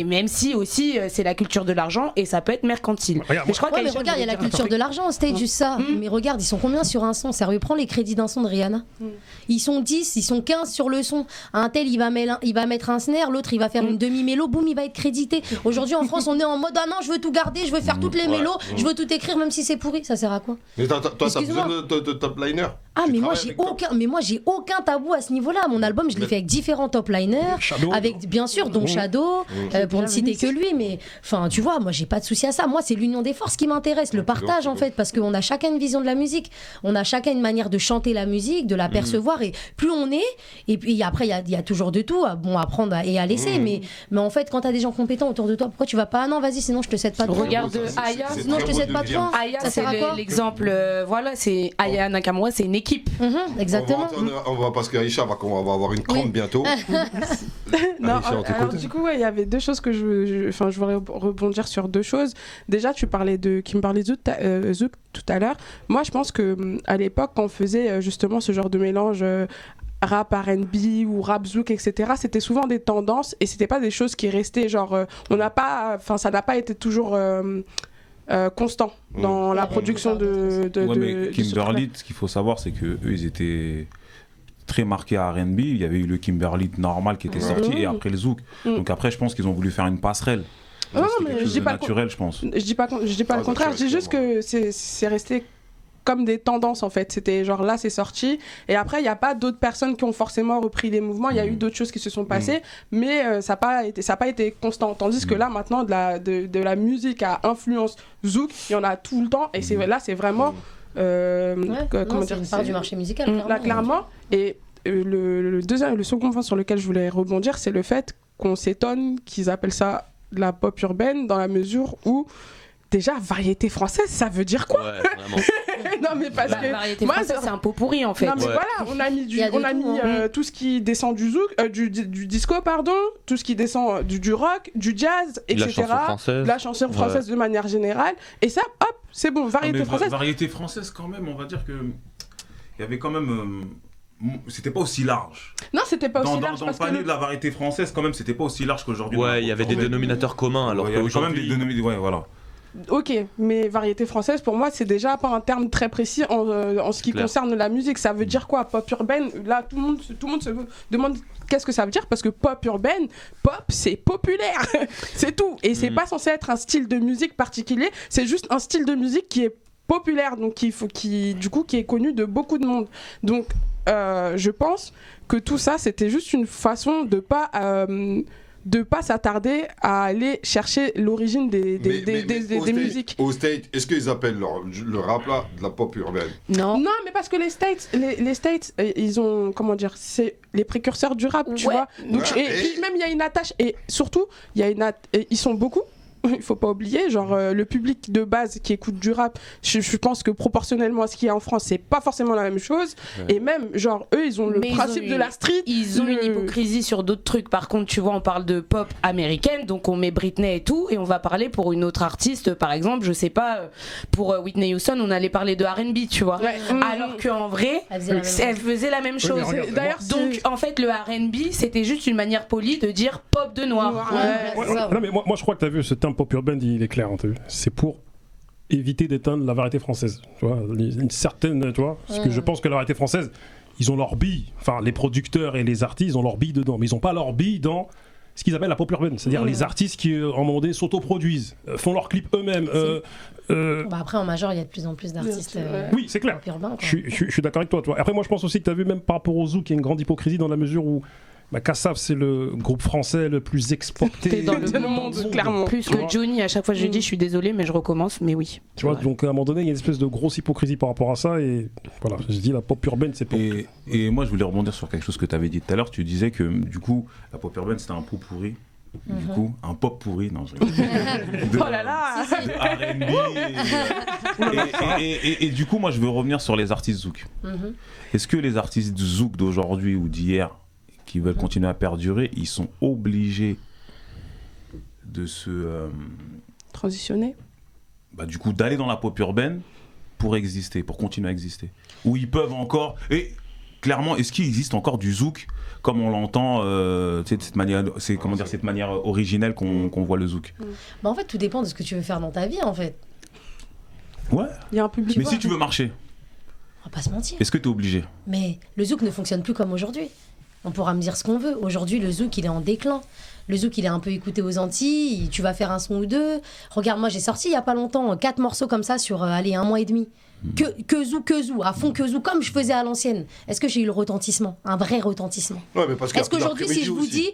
Speaker 2: même si aussi c'est la culture de l'argent et ça peut être mercantile.
Speaker 3: Mais je crois regarde, il y a la culture de l'argent au stage juste ça. Mais regarde, ils sont combien sur un son? Sérieux, prends les crédits d'un son de Rihanna. Ils sont 10, ils sont 15 sur le son. Un tel, il va mettre un snare, l'autre, il va faire une demi-mélo, boum, il va être crédité. Aujourd'hui, en France, on est en mode ah non, je veux tout garder, je veux faire toutes les mélos, je veux tout écrire, même si c'est pourri. Ça sert à quoi?
Speaker 1: Mais toi, t'as besoin de top liner?
Speaker 3: Ah, mais moi, j'ai aucun tabou à ce niveau-là. Mon album, je l'ai fait avec différents top liners, avec bien sûr, dont Shadow, pour ne citer que lui, mais enfin, tu vois, moi, j'ai pas de souci à ça. Moi, c'est l'union des forces qui m'intéresse, le partage en fait, parce qu'on a chacun une vision de la musique, on a chacun une manière de chanter la musique, de la percevoir, et plus on est, et puis après, il y a toujours de tout, bon, à prendre et à laisser, mais en fait, quand t'as des gens compétents autour de toi, pourquoi tu vas pas? Ah non, vas-y, sinon je te cède pas de toi.
Speaker 2: Regarde Aya,
Speaker 3: sinon je te cède pas de toi.
Speaker 2: Aya, c'est l'exemple, voilà, c'est Aya Nakamura, c'est une équipe.
Speaker 3: Exactement.
Speaker 1: On va parce qu'Aïcha va avoir une crampe bientôt.
Speaker 5: Non, alors du coup, il y avait deux choses que je voudrais rebondir sur deux choses. Déjà, tu me parlais de Zouk tout à l'heure. Moi, je pense que à l'époque, quand on faisait justement ce genre de mélange rap R&B ou rap zouk, etc., c'était souvent des tendances et c'était pas des choses qui restaient genre ça n'a pas été toujours constant dans la production
Speaker 7: mais Kimberly, ce qu'il faut savoir, c'est que eux, ils étaient très marqués à R&B. Il y avait eu le Kimberly normal qui était sorti et après le zouk. Donc après, je pense qu'ils ont voulu faire une passerelle.
Speaker 5: Non, mais je dis pas
Speaker 7: naturel, je pense.
Speaker 5: Je dis pas le contraire. Je dis juste que c'est resté comme des tendances en fait. C'était genre là c'est sorti et après il n'y a pas d'autres personnes qui ont forcément repris les mouvements. Il y a eu d'autres choses qui se sont passées, mais ça n'a pas été constant. Tandis que là maintenant de la musique à influence zouk, il y en a tout le temps et c'est vraiment
Speaker 3: comment dire, c'est une part du marché musical clairement.
Speaker 5: Là clairement. Et le second point sur lequel je voulais rebondir, c'est le fait qu'on s'étonne qu'ils appellent ça de la pop urbaine dans la mesure où déjà variété française ça veut dire quoi?
Speaker 4: Ouais, vraiment.
Speaker 5: Non mais parce que
Speaker 2: variété française c'est un pot pourri en fait.
Speaker 5: Non mais voilà, on a mis tout ce qui descend du zouk, du disco pardon, tout ce qui descend du rock, du jazz, etc. La chanson française de manière générale et ça hop c'est bon, variété française.
Speaker 7: Variété française quand même, on va dire que il y avait quand même c'était pas aussi large.
Speaker 5: Non, c'était pas aussi large.
Speaker 7: Dans le panier de la variété française, quand même, c'était pas aussi large qu'aujourd'hui.
Speaker 4: Ouais, il y avait des dénominateurs communs. Alors
Speaker 7: il y avait quand même des dénominateurs. Ouais, voilà.
Speaker 5: Ok, mais variété française, pour moi, c'est déjà pas un terme très précis en ce qui concerne la musique. Ça veut dire quoi? Pop urbaine, là, tout le monde se demande qu'est-ce que ça veut dire, parce que pop urbaine, pop, c'est populaire. C'est tout. Et c'est pas censé être un style de musique particulier, c'est juste un style de musique qui est populaire, donc qui est connu de beaucoup de monde. Donc, je pense que tout ça, c'était juste une façon de pas s'attarder à aller chercher l'origine des musiques.
Speaker 1: Au States, est-ce qu'ils appellent le rap là de la pop urbaine?
Speaker 5: Non, mais parce que les States, ils ont, comment dire, c'est les précurseurs du rap, tu vois. Donc, et puis même il y a une attache, et surtout, ils sont beaucoup. il faut pas oublier, genre le public de base qui écoute du rap, je pense que proportionnellement à ce qu'il y a en France, c'est pas forcément la même chose. Ouais. Et même, genre, eux, ils ont le principe de la street.
Speaker 2: Ils ont une hypocrisie sur d'autres trucs. Par contre, tu vois, on parle de pop américaine, donc on met Britney et tout, et on va parler pour une autre artiste, par exemple, je sais pas, pour Whitney Houston, on allait parler de R&B, tu vois. Ouais. Alors qu'en vrai, elle faisait la même chose.
Speaker 5: Oui, d'ailleurs,
Speaker 2: donc, en fait, le R&B, c'était juste une manière polie de dire pop de noir.
Speaker 6: Non, mais moi, je crois que t'as vu ce terme pop urbain, il est clair, hein, t'as vu. C'est pour éviter d'éteindre la variété française, tu vois, une certaine, tu vois, parce que je pense que la variété française, ils ont leur bille, enfin les producteurs et les artistes, ils ont leur bille dedans, mais ils n'ont pas leur bille dans ce qu'ils appellent la pop urbaine, c'est-à-dire les artistes qui, en un moment donné, s'autoproduisent, font leurs clips eux-mêmes.
Speaker 3: Après, en major, il y a de plus en plus d'artistes
Speaker 6: oui, c'est clair.
Speaker 3: pop urbain,
Speaker 6: je suis d'accord avec toi. Après, moi, je pense aussi que tu as vu, même par rapport au Zouk, il y a une grande hypocrisie dans la mesure où Kassav, c'est le groupe français le plus exporté
Speaker 5: dans le monde, clairement.
Speaker 2: Plus que Johnny, à chaque fois je dis je suis désolé, mais je recommence, mais oui.
Speaker 6: Tu vois, donc à un moment donné, il y a une espèce de grosse hypocrisie par rapport à ça, et voilà, je dis la pop urbaine, c'est pas.
Speaker 7: Et moi, je voulais rebondir sur quelque chose que tu avais dit tout à l'heure. Tu disais que du coup, la pop urbaine, c'était un pot pourri. Du coup, un pop pourri, non,
Speaker 5: oh là là,
Speaker 7: R&B et du coup, moi, je veux revenir sur les artistes zouk. Est-ce que les artistes zouk d'aujourd'hui ou d'hier qui veulent continuer à perdurer, ils sont obligés de se
Speaker 5: transitionner,
Speaker 7: du coup d'aller dans la pop urbaine pour exister, pour continuer à exister, ou ils peuvent encore, et clairement, est-ce qu'il existe encore du zouk comme on l'entend, de cette manière, c'est comment dire, cette manière originelle qu'on voit le zouk.
Speaker 3: En fait, tout dépend de ce que tu veux faire dans ta vie, en fait.
Speaker 7: Ouais.
Speaker 5: Il y a un public.
Speaker 7: Mais si tu veux marcher,
Speaker 3: on va pas se mentir.
Speaker 7: Est-ce que t'es obligé?
Speaker 3: Mais le zouk ne fonctionne plus comme aujourd'hui. On pourra me dire ce qu'on veut. Aujourd'hui, le zouk, il est en déclin. Le zouk, il est un peu écouté aux Antilles. Tu vas faire un son ou deux. Regarde, moi, j'ai sorti il y a pas longtemps 4 morceaux comme ça sur, 1 mois et demi. Que zou, à fond que zou, comme je faisais à l'ancienne. Est-ce que j'ai eu le retentissement? Un vrai retentissement?
Speaker 1: Ouais, mais parce
Speaker 3: est-ce qu'aujourd'hui, si je vous dis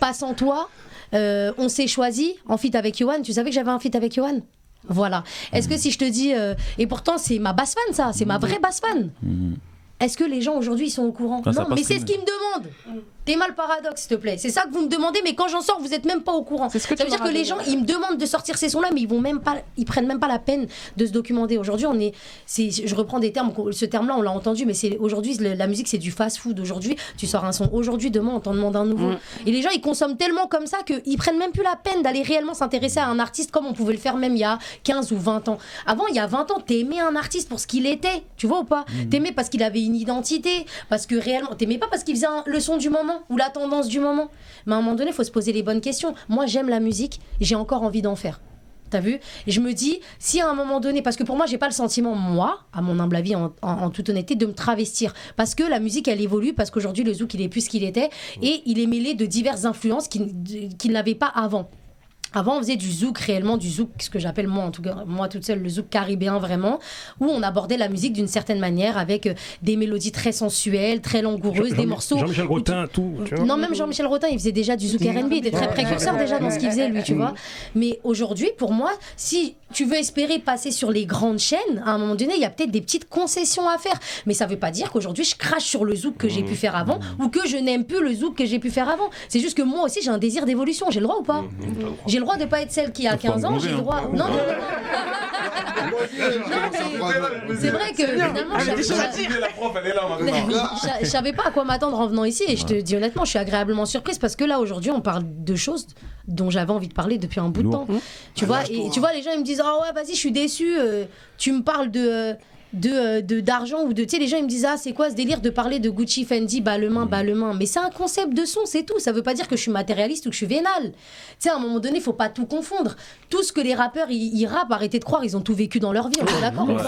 Speaker 3: pas sans toi, on s'est choisi en feat avec Yoann, tu savais que j'avais un feat avec Yoann? Voilà. Est-ce que si je te dis... et pourtant, c'est ma basse fan, ça. C'est ma vraie basse fan. Est-ce que les gens aujourd'hui ils sont au courant? Non, mais c'est ce qu'ils me demandent. T'es mal paradoxe, s'il te plaît. C'est ça que vous me demandez, mais quand j'en sors, vous êtes même pas au courant. Ça veut dire que les gens, ils me demandent de sortir ces sons-là, mais ils prennent même pas la peine de se documenter. Aujourd'hui, je reprends des termes. Ce terme-là, on l'a entendu, mais aujourd'hui, la musique, c'est du fast-food. Aujourd'hui, tu sors un son. Aujourd'hui, demain, on t'en demande un nouveau. Et les gens, ils consomment tellement comme ça qu'ils prennent même plus la peine d'aller réellement s'intéresser à un artiste comme on pouvait le faire même il y a 15 ou 20 ans. Avant, il y a 20 ans, t'aimais un artiste pour ce qu'il était. Tu vois ou pas? T'aimais parce qu'il avait une identité, parce que réellement, t'aimais pas parce qu'il faisait le son du moment ou la tendance du moment. Mais à un moment donné, il faut se poser les bonnes questions. Moi, j'aime la musique, j'ai encore envie d'en faire. T'as vu? Et je me dis, si à un moment donné, parce que pour moi, j'ai pas le sentiment, moi, à mon humble avis, en toute honnêteté, de me travestir. Parce que la musique, elle évolue, parce qu'aujourd'hui, le zouk, il est plus ce qu'il était, et il est mêlé de diverses influences qu'il n'avait pas avant. Avant, on faisait du zouk, réellement du zouk, ce que j'appelle moi, en tout cas, moi toute seule, le zouk caribéen vraiment, où on abordait la musique d'une certaine manière avec des mélodies très sensuelles, très langoureuses, des morceaux.
Speaker 6: Jean-Michel Rotin, tout. Tu vois.
Speaker 3: Non, même Jean-Michel Rotin, il faisait déjà du zouk R&B, il était très précurseur déjà dans ce qu'il faisait, lui, tu vois. Mais aujourd'hui, pour moi, si tu veux espérer passer sur les grandes chaînes, à un moment donné, il y a peut-être des petites concessions à faire. Mais ça veut pas dire qu'aujourd'hui, je crache sur le zouk que j'ai pu faire avant ou que je n'aime plus le zouk que j'ai pu faire avant. C'est juste que moi aussi, j'ai un désir d'évolution. J'ai le droit ou pas? J'ai le droit de pas être celle qui a 15 ans, j'ai le droit. Non, c'est vrai que finalement, je savais pas à quoi m'attendre en venant ici et je te dis honnêtement, je suis agréablement surprise parce que là aujourd'hui, on parle de choses dont j'avais envie de parler depuis un bout de temps. Tu vois, et tu vois, les gens ils me disent "Oh ouais, vas-y, je suis déçu, tu me parles d'argent ou de, tu sais, les gens ils me disent ah c'est quoi ce délire de parler de Gucci, Fendi, Balmain, mais c'est un concept de son, c'est tout. Ça veut pas dire que je suis matérialiste ou que je suis vénale. Tu sais, à un moment donné, faut pas tout confondre. Tout ce que les rappeurs ils rappent, arrêtez de croire, ils ont tout vécu dans leur vie, on est d'accord? Voilà,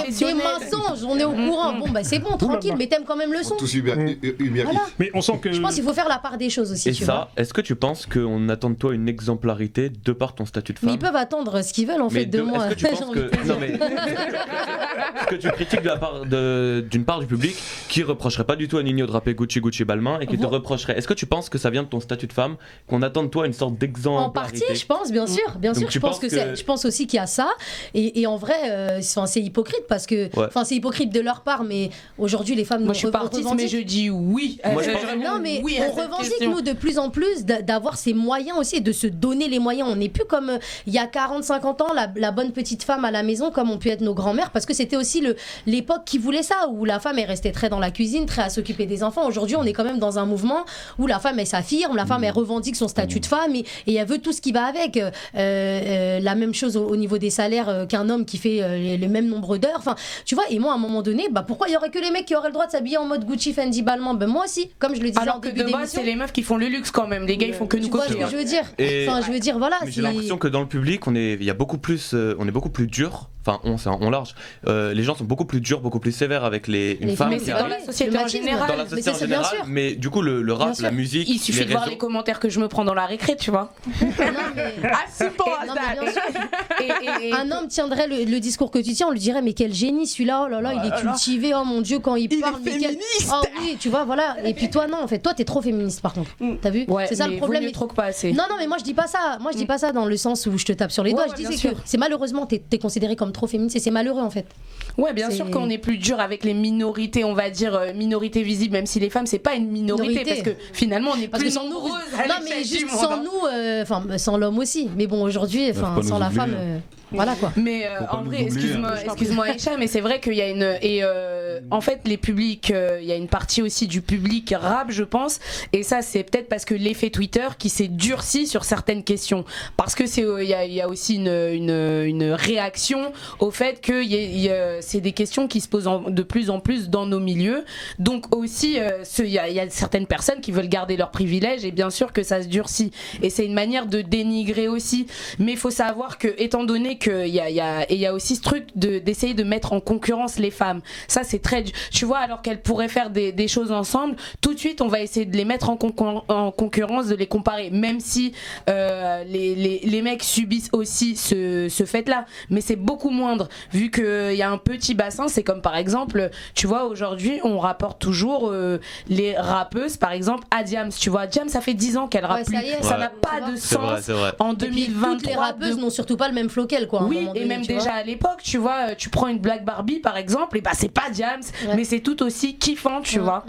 Speaker 3: des mensonges, on est au courant. Bon bah c'est bon, tranquille, mais t'aimes quand même le son.
Speaker 1: Voilà.
Speaker 6: Mais on sent que
Speaker 3: je pense qu'il faut faire la part des choses aussi.
Speaker 4: Et ça, est-ce que tu penses qu'on attend de toi une exemplarité de par ton statut de femme?
Speaker 3: Mais ils peuvent attendre ce qu'ils veulent en fait de moi.
Speaker 4: Est-ce que tu penses que... Non mais... Parce que tu critiques d'une part du public qui reprocherait pas du tout à Ninho de rapper Gucci Gucci Balmain et qui te reprocherait. Est-ce que tu penses que ça vient de ton statut de femme, qu'on attend de toi une sorte d'exemplarité?
Speaker 3: En partie, je pense, bien sûr. Je pense aussi qu'il y a ça. Et en vrai, c'est hypocrite parce que, c'est hypocrite de leur part, mais aujourd'hui les femmes.
Speaker 2: Moi, je suis pas artiste, mais je dis oui.
Speaker 3: Non, mais on revendique nous de plus en plus d'avoir ces moyens aussi et de se donner les moyens. On n'est plus comme il y a 40-50 ans, la bonne petite femme à la maison, comme ont pu être nos grands-mères, parce que c'était aussi l'époque qui voulait ça, où la femme est restée très dans la cuisine, très à s'occuper des enfants. Aujourd'hui, on est quand même dans un mouvement où la femme elle s'affirme, la femme elle revendique son statut de femme et elle veut tout ce qui va avec. La même chose au niveau des salaires qu'un homme qui fait le même nombre d'heures. Enfin, tu vois, et moi à un moment donné, pourquoi il y aurait que les mecs qui auraient le droit de s'habiller en mode Gucci, Fendi, Balmain? Moi aussi, comme je le disais
Speaker 2: alors
Speaker 3: en
Speaker 2: que
Speaker 3: début
Speaker 2: de base, c'est les meufs qui font le luxe quand même. Les gars, ils font que nous copier.
Speaker 3: Tu vois ce que je veux dire? Enfin, je veux dire, voilà.
Speaker 4: J'ai l'impression que dans le public, on est beaucoup plus dur. Enfin, c'est en large. Les gens sont beaucoup plus durs, beaucoup plus sévères avec une femme.
Speaker 2: Mais c'est dans la société en général.
Speaker 4: Dans la société en général. Mais du coup, le rap, la musique.
Speaker 2: Il suffit de voir les commentaires que je me prends dans la récré, tu vois.
Speaker 3: Un homme tiendrait le discours que tu tiens, on lui dirait mais quel génie celui-là, oh là là, il est cultivé, oh mon Dieu, quand il parle.
Speaker 5: Il est féministe.
Speaker 3: Oh oui, tu vois, voilà. Et puis toi, non, en fait, toi, t'es trop féministe par contre. T'as vu?
Speaker 2: Ouais,
Speaker 3: c'est ça le problème.
Speaker 2: Trop que pas assez.
Speaker 3: Non, mais moi je dis pas ça. Moi je dis pas ça dans le sens où je te tape sur les doigts. Je dis que c'est malheureusement t'es considéré comme trop féministe et c'est malheureux en fait.
Speaker 2: Ouais, bien sûr qu'on est plus dur avec les minorités, on va dire minorités visibles, même si les femmes c'est pas une minorité parce que finalement on est plus nombreuses.
Speaker 3: Non, mais juste sans nous, sans l'homme aussi. Mais bon, aujourd'hui, sans la femme. Voilà quoi.
Speaker 2: Mais en vrai, excuse-moi Aïcha, mais c'est vrai qu'il y a en fait les publics, il y a une partie aussi du public rap, je pense, et ça c'est peut-être parce que l'effet Twitter qui s'est durci sur certaines questions, parce que il y a aussi une réaction au fait que c'est des questions qui se posent de plus en plus dans nos milieux, donc aussi il y a certaines personnes qui veulent garder leurs privilèges et bien sûr que ça se durcit et c'est une manière de dénigrer aussi, mais il faut savoir que étant donné qu'il y a aussi ce truc d'essayer de mettre en concurrence les femmes. Ça, c'est très... Tu vois, alors qu'elles pourraient faire des choses ensemble, tout de suite, on va essayer de les mettre en concurrence, de les comparer, même si les mecs subissent aussi ce fait-là. Mais c'est beaucoup moindre, vu qu'il y a un petit bassin. C'est comme, par exemple, tu vois, aujourd'hui, on rapporte toujours les rappeuses, par exemple, à Diams. Tu vois, Diams, ça fait 10 ans qu'elle rappe plus. Ça n'a pas de sens.
Speaker 4: C'est vrai.
Speaker 2: En 2023.
Speaker 3: Toutes les rappeuses n'ont surtout pas le même flow qu'elle, quoi.
Speaker 2: Oui, et même déjà à l'époque, tu vois, tu prends une Black Barbie par exemple, et bah c'est pas Diams, mais c'est tout aussi kiffant, tu vois.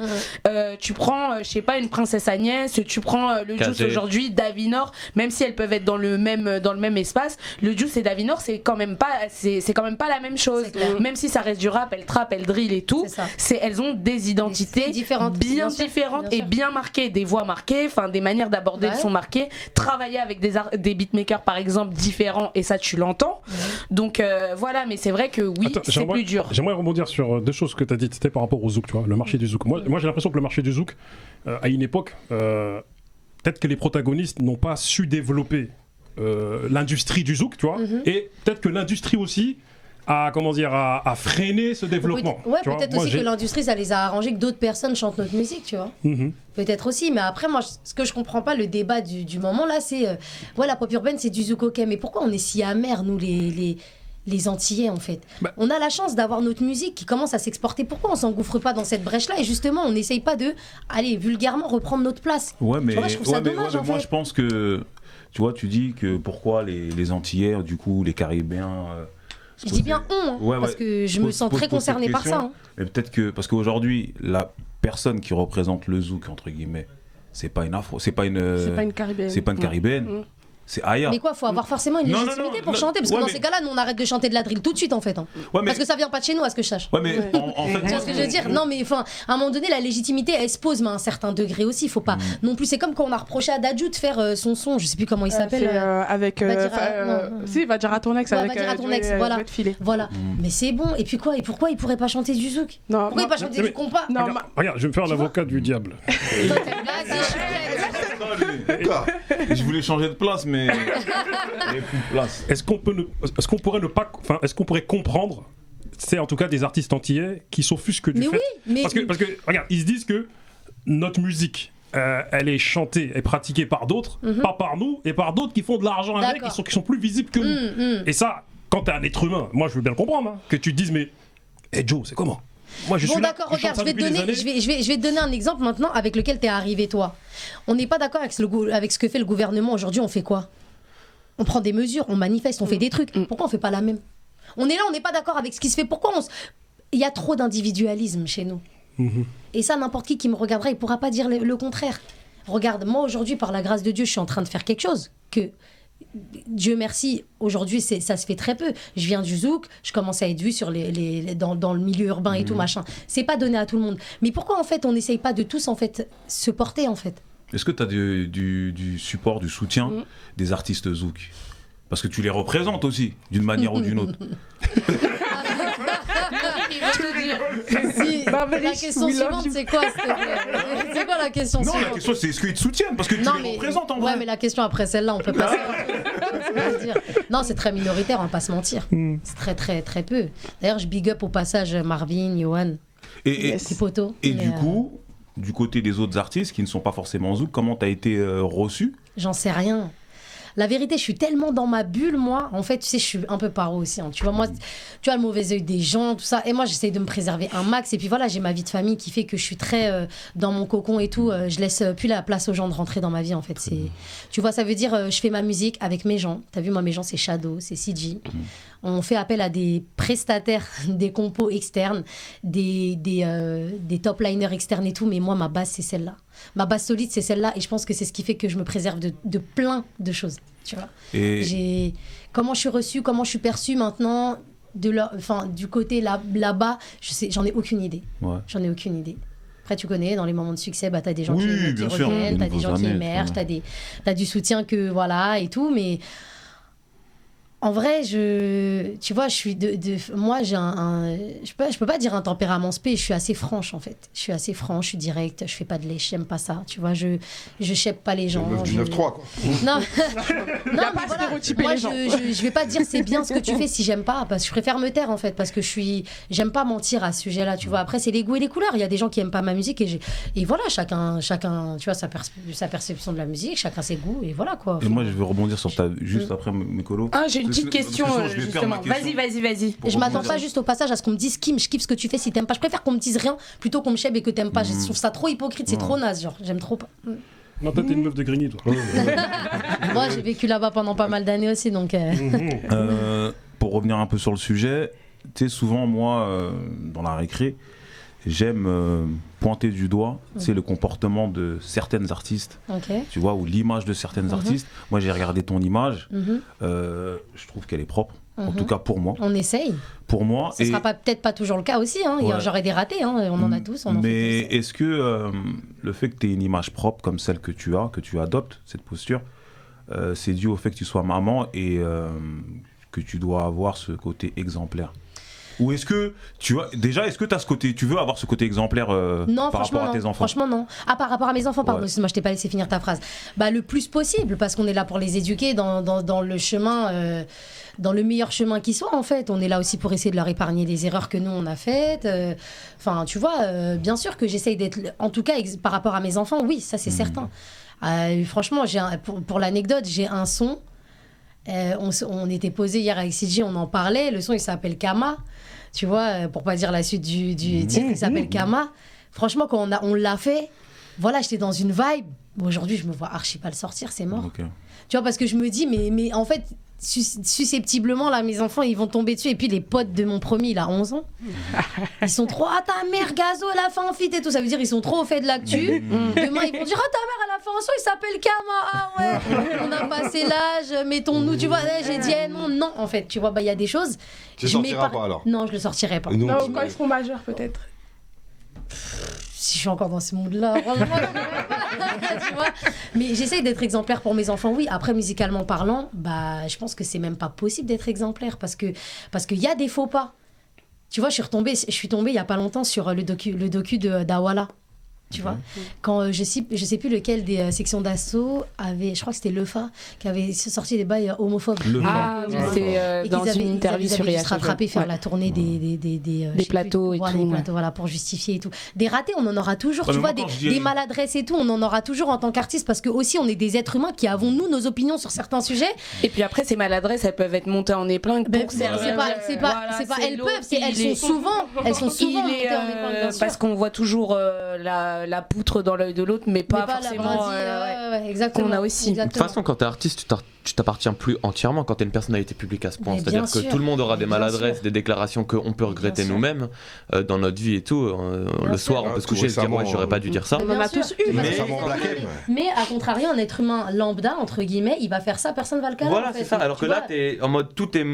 Speaker 2: Tu prends, je sais pas, une Princesse Agnès, tu prends le Juice aujourd'hui, Davinor, même si elles peuvent être dans le même espace, le Juice et Davinor, c'est quand même pas la même chose. Même si ça reste du rap, elles trap, elles drill et tout, elles ont des identités bien différentes et bien marquées, des voix marquées, enfin des manières d'aborder le son marquées, travailler avec des beatmakers par exemple différents, et ça tu l'entends. Donc voilà, mais c'est vrai que oui, c'est plus dur.
Speaker 6: J'aimerais rebondir sur deux choses que tu as dites, c'était par rapport au zouk, tu vois, le marché du zouk. Moi j'ai l'impression que le marché du zouk, à une époque, peut-être que les protagonistes n'ont pas su développer l'industrie du zouk, tu vois, et peut-être que l'industrie aussi a freiné ce développement.
Speaker 3: Peut-être aussi que l'industrie, ça les a arrangés que d'autres personnes chantent notre musique, tu vois. Peut-être aussi, mais après, moi, ce que je comprends pas, le débat du moment là, c'est la pop urbaine, c'est du zouk, ok, mais pourquoi on est si amers, nous, les Antillais, en fait? On a la chance d'avoir notre musique qui commence à s'exporter. Pourquoi on s'engouffre pas dans cette brèche-là et justement, on n'essaye pas de, vulgairement reprendre notre place?
Speaker 7: Ouais, mais,
Speaker 3: je trouve ça dommage, en fait.
Speaker 7: Moi, je pense que, tu vois, tu dis que pourquoi les Antillais, du coup, les Caribéens...
Speaker 3: Je dis bien parce que je me sens très concernée par ça.
Speaker 7: Mais peut-être que, parce qu'aujourd'hui, la personne qui représente le zouk, entre guillemets, c'est pas une Caribéenne. C'est pas une Caribéenne. C'est Aya.
Speaker 3: Mais quoi, faut avoir forcément une légitimité pour chanter, parce que dans ces cas-là, nous on arrête de chanter de la drill tout de suite en fait. Parce que ça vient pas de chez nous, à ce que je sache.
Speaker 7: Ouais, mais en fait.
Speaker 3: Tu vois ce que je veux dire? Non, mais enfin, à un moment donné, la légitimité elle se pose, mais à un certain degré aussi. Faut pas non plus. C'est comme quand on a reproché à Dadju de faire son son, je sais plus comment il s'appelle.
Speaker 5: Avec. Si, va dire à ton ex avec.
Speaker 3: Va dire à ton ex, voilà. Voilà. Mais c'est bon. Et puis quoi? Et pourquoi il pourrait pas chanter du zouk? Pourquoi il pas chanter du compas?
Speaker 6: Regarde, je vais me faire l'avocat du diable.
Speaker 7: Je voulais changer de place, mais il n'y avait plus de place.
Speaker 6: Est-ce qu'on pourrait comprendre, c'est en tout cas des artistes antillais qui s'offusquent du fait. Parce que regarde, ils se disent que notre musique, elle est chantée et pratiquée par d'autres, pas par nous, et par d'autres qui font de l'argent avec, qui sont plus visibles que nous. Et ça, quand t'es un être humain, moi je veux bien le comprendre, que tu te dises mais Joe, c'est comment? Moi, je suis là,
Speaker 3: d'accord, regarde, je vais te donner un exemple maintenant avec lequel tu es arrivé, toi. On n'est pas d'accord avec ce que fait le gouvernement aujourd'hui, on fait quoi? On prend des mesures, on manifeste, on fait des trucs. Pourquoi on fait pas la même? On est là, on n'est pas d'accord avec ce qui se fait. Pourquoi il y a trop d'individualisme chez nous. Et ça, n'importe qui me regardera, il pourra pas dire le contraire. Regarde, moi aujourd'hui, par la grâce de Dieu, je suis en train de faire quelque chose que... Dieu merci, aujourd'hui ça se fait très peu. Je viens du zouk, je commence à être vue dans le milieu urbain et tout machin. C'est pas donné à tout le monde. Mais pourquoi en fait on n'essaye pas de tous en fait se porter en fait?
Speaker 7: Est-ce que tu as du support, du soutien des artistes zouk? Parce que tu les représentes aussi, d'une manière ou d'une autre.
Speaker 3: La question suivante, c'est quoi? C'est quoi la question suivante?
Speaker 7: Non, la question c'est est-ce qu'ils te soutiennent? Parce que tu les représentes en vrai.
Speaker 3: Ouais, mais la question après celle-là, on peut pas se dire. Non, c'est très minoritaire, on va pas se mentir. C'est très très très peu. D'ailleurs, je big up au passage Marvin, Yohan, Poteau.
Speaker 7: Et du coup, du côté des autres artistes qui ne sont pas forcément zouk, comment t'as été reçu?
Speaker 3: J'en sais rien. La vérité, je suis tellement dans ma bulle, moi. En fait, tu sais, je suis un peu paro aussi. Hein. Tu vois, moi, tu as le mauvais œil des gens, tout ça. Et moi, j'essaye de me préserver un max. Et puis voilà, j'ai ma vie de famille qui fait que je suis très dans mon cocon et tout. Je laisse plus la place aux gens de rentrer dans ma vie, en fait. Tu vois, ça veut dire, je fais ma musique avec mes gens. T'as vu, moi, mes gens, c'est Shadow, c'est CG. On fait appel à des prestataires, des compos externes, des top liners externes et tout. Mais moi, ma base, c'est celle-là. Ma base solide, c'est celle-là. Et je pense que c'est ce qui fait que je me préserve de plein de choses. Tu vois. Comment je suis reçue, comment je suis perçue maintenant, du côté là-bas, j'en ai aucune idée. Ouais. J'en ai aucune idée. Après, tu connais, dans les moments de succès, t'as des gens qui reviennent, t'as des gens qui émergent, t'as du soutien que, voilà, et tout. Mais en vrai, tu vois, je suis moi, j'ai je peux pas dire un tempérament spé, je suis assez franche, en fait. Je suis assez franche, je suis directe, je fais pas de lèche, j'aime pas ça, tu vois, je chèpe pas les gens.
Speaker 1: Du 9-3, quoi.
Speaker 3: Non, voilà, moi, je vais pas dire c'est bien ce que tu fais si j'aime pas, parce que je préfère me taire, en fait, parce que j'aime pas mentir à ce sujet-là, tu vois. Après, c'est les goûts et les couleurs, il y a des gens qui aiment pas ma musique, et voilà, chacun, tu vois, sa perception de la musique, chacun ses goûts, et voilà, quoi.
Speaker 7: Et moi, je vais rebondir sur juste après Mikolo.
Speaker 2: Ah, j'ai une petite question, justement. Vas-y.
Speaker 3: Je m'attends pas juste au passage à ce qu'on me dise Kim, je kiffe ce que tu fais si t'aimes pas. Je préfère qu'on me dise rien plutôt qu'on me chèbe et que t'aimes pas. Je trouve ça trop hypocrite, c'est trop naze, genre. J'aime trop pas.
Speaker 6: Non, toi, t'es une meuf de Grigny, toi.
Speaker 3: Moi, j'ai vécu là-bas pendant pas mal d'années aussi, donc.
Speaker 7: Pour revenir un peu sur le sujet, tu sais, souvent, moi, dans la récré, j'aime pointer du doigt, c'est le comportement de certaines artistes, tu vois, ou l'image de certaines artistes. Moi, j'ai regardé ton image, je trouve qu'elle est propre, en tout cas pour moi.
Speaker 3: On essaye.
Speaker 7: Pour moi.
Speaker 3: Ce sera peut-être pas toujours le cas aussi, hein. Ouais. J'aurais des ratés, hein. On en a tous.
Speaker 7: Mais est-ce que le fait que tu aies une image propre comme celle que tu adoptes, cette posture, c'est dû au fait que tu sois maman et que tu dois avoir ce côté exemplaire? Ou est-ce que est-ce que tu as ce côté, tu veux avoir ce côté exemplaire par rapport à tes enfants?
Speaker 3: Franchement non. Ah, par rapport à mes enfants, pardon, excuse-moi, je t'ai pas laissé finir ta phrase. Bah le plus possible, parce qu'on est là pour les éduquer dans le chemin, dans le meilleur chemin qui soit en fait. On est là aussi pour essayer de leur épargner les erreurs que nous on a faites. Enfin, tu vois, bien sûr que j'essaye d'être, en tout cas par rapport à mes enfants, oui, ça c'est certain. Franchement, pour l'anecdote, j'ai un son. On était posé hier avec CJ, on en parlait. Le son il s'appelle Kama. Tu vois, pour pas dire la suite du titre, il s'appelle Kama. Franchement, quand on l'a fait, voilà, j'étais dans une vibe. Bon, aujourd'hui, je me vois archi pas le sortir, c'est mort. Okay. Tu vois, parce que je me dis, mais en fait, susceptiblement, là, mes enfants, ils vont tomber dessus. Et puis, les potes de mon premier, il a 11 ans. Ils sont trop, ta mère, Gazo, elle a fait un feat et tout. Ça veut dire, ils sont trop au fait de l'actu. Demain, ils vont dire, ta mère, elle a fait un son, il s'appelle Kama. Ah ouais, on a passé l'âge, mettons-nous. Tu vois, j'ai dit, non, en fait, tu vois, il y a des choses.
Speaker 1: Tu ne sortiras pas alors?
Speaker 3: Non, je le sortirai pas.
Speaker 5: Non, quand ils seront majeurs, peut-être.
Speaker 3: Si je suis encore dans ce monde-là, tu vois. Mais j'essaye d'être exemplaire pour mes enfants, oui. Après, musicalement parlant, bah, je pense que c'est même pas possible d'être exemplaire parce qu'il y a des faux pas. Tu vois, je suis tombée il y a pas longtemps sur le docu d'Awala. Tu vois, quand je sais plus lequel des sections d'assaut avait, je crois que c'était Lefa qui avait sorti des bails homophobes.
Speaker 2: C'est dans une interview sur
Speaker 3: IHF. Rattraper, faire la tournée des
Speaker 2: plateaux et tout.
Speaker 3: Des plateaux, voilà, pour justifier et tout. Des ratés, on en aura toujours, tu vois, des maladresses et tout, on en aura toujours en tant qu'artiste parce que aussi on est des êtres humains qui avons nous nos opinions sur certains sujets.
Speaker 2: Et puis après ces maladresses, elles peuvent être montées en épingle.
Speaker 3: C'est pas elles peuvent, elles sont souvent montées en épingle.
Speaker 2: Parce qu'on voit toujours la poutre dans l'œil de l'autre, mais pas forcément
Speaker 3: exactement.
Speaker 2: qu'on a aussi.
Speaker 4: De toute façon, quand t'es artiste, tu t'appartiens plus entièrement quand t'es une personnalité publique à ce point. C'est-à-dire que tout le monde aura des maladresses, des déclarations qu'on peut regretter nous-mêmes dans notre vie et tout. Le soir, on peut se coucher et se dire, ouais, j'aurais pas dû dire ça.
Speaker 3: On en a tous eu. Mais à contrario, un être humain lambda, entre guillemets, il va faire ça, personne va le calmer.
Speaker 4: Voilà, c'est ça. Alors que là, t'es en mode tout est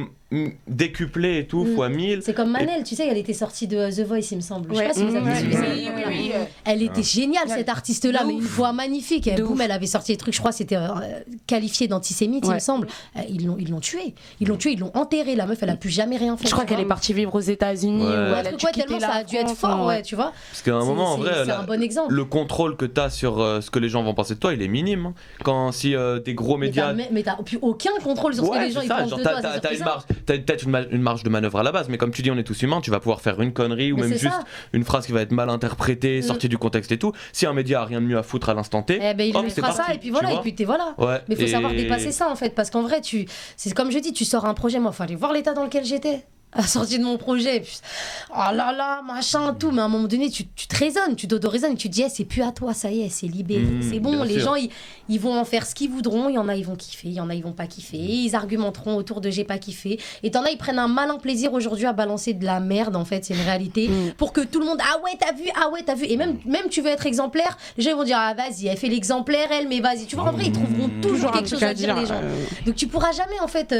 Speaker 4: décuplé et tout, fois 1000.
Speaker 3: C'est comme Manel, tu sais, elle était sortie de The Voice, il me semble. Je sais pas si vous avez suivi. Elle était géniale, cette artiste-là, mais une voix magnifique. Boum, elle avait sorti des trucs, je crois, c'était qualifié d'antisémite, il me semble. Ils l'ont tuée. Ils l'ont enterrée. La meuf, elle a plus jamais rien fait.
Speaker 2: Je crois qu'elle est partie vivre aux États-Unis.
Speaker 3: Tellement ça a dû être fort, tu vois.
Speaker 4: Parce qu'à un moment, en vrai,
Speaker 3: c'est un bon exemple.
Speaker 4: Le contrôle que t'as sur ce que les gens vont penser de toi, il est minime. Quand si des gros médias.
Speaker 3: Mais t'as plus aucun contrôle sur ce que les gens ils pensent de toi.
Speaker 4: T'as peut-être une marge de manœuvre à la base, mais comme tu dis, on est tous humains, tu vas pouvoir faire une connerie ou même juste une phrase qui va être mal interprétée, sortie du contexte et tout. Si un média a rien de mieux à foutre à l'instant T,
Speaker 3: il fera ça et puis voilà, mais faut savoir dépasser ça en fait, parce qu'en vrai, c'est comme je dis, tu sors un projet, moi, fallait voir l'état dans lequel j'étais à la sortie de mon projet, et puis, oh là là, machin, tout, mais à un moment donné, tu te raisonnes, tu t'auto-raisonnes, et tu te dis, c'est plus à toi, ça y est, c'est libéré, c'est bon, les gens, ils vont en faire ce qu'ils voudront, il y en a, ils vont kiffer, il y en a, ils vont pas kiffer, ils argumenteront autour de j'ai pas kiffé, et t'en as, ils prennent un malin plaisir aujourd'hui à balancer de la merde, en fait, c'est une réalité, pour que tout le monde, ah ouais, t'as vu, et même tu veux être exemplaire, les gens, ils vont dire, ah vas-y, elle fait l'exemplaire, elle, mais vas-y, tu vois, en vrai, ils trouveront toujours quelque chose à dire, les gens. Donc tu pourras jamais, en fait...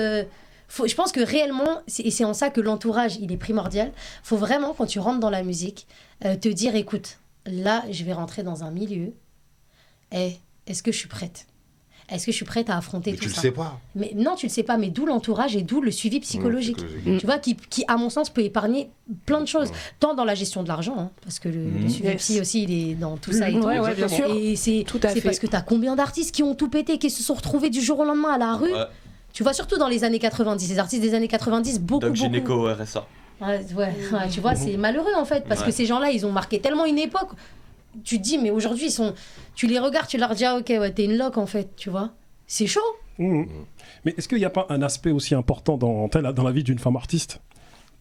Speaker 3: je pense que réellement, et c'est en ça que l'entourage, il est primordial, faut vraiment, quand tu rentres dans la musique, te dire, écoute, là, je vais rentrer dans un milieu, est-ce que je suis prête ? Est-ce que je suis prête à affronter tout ça ?
Speaker 1: Tu le sais pas.
Speaker 3: Mais non, tu le sais pas, mais d'où l'entourage et d'où le suivi psychologique. Tu vois, qui, à mon sens, peut épargner plein de choses, tant dans la gestion de l'argent, parce que le suivi psy aussi, il est dans tout ça et tout.
Speaker 2: Ouais, bien sûr.
Speaker 3: Et c'est parce que tu as combien d'artistes qui ont tout pété, qui se sont retrouvés du jour au lendemain à la rue. Tu vois, surtout dans les années 90, les artistes des années 90, beaucoup.
Speaker 4: Gynéco, RSA.
Speaker 3: Tu vois, c'est malheureux en fait, parce que ces gens-là, ils ont marqué tellement une époque. Tu te dis, mais aujourd'hui, tu les regardes, tu leur dis, ah ok, t'es une loque en fait, tu vois. C'est chaud.
Speaker 6: Mais est-ce qu'il n'y a pas un aspect aussi important dans la vie d'une femme artiste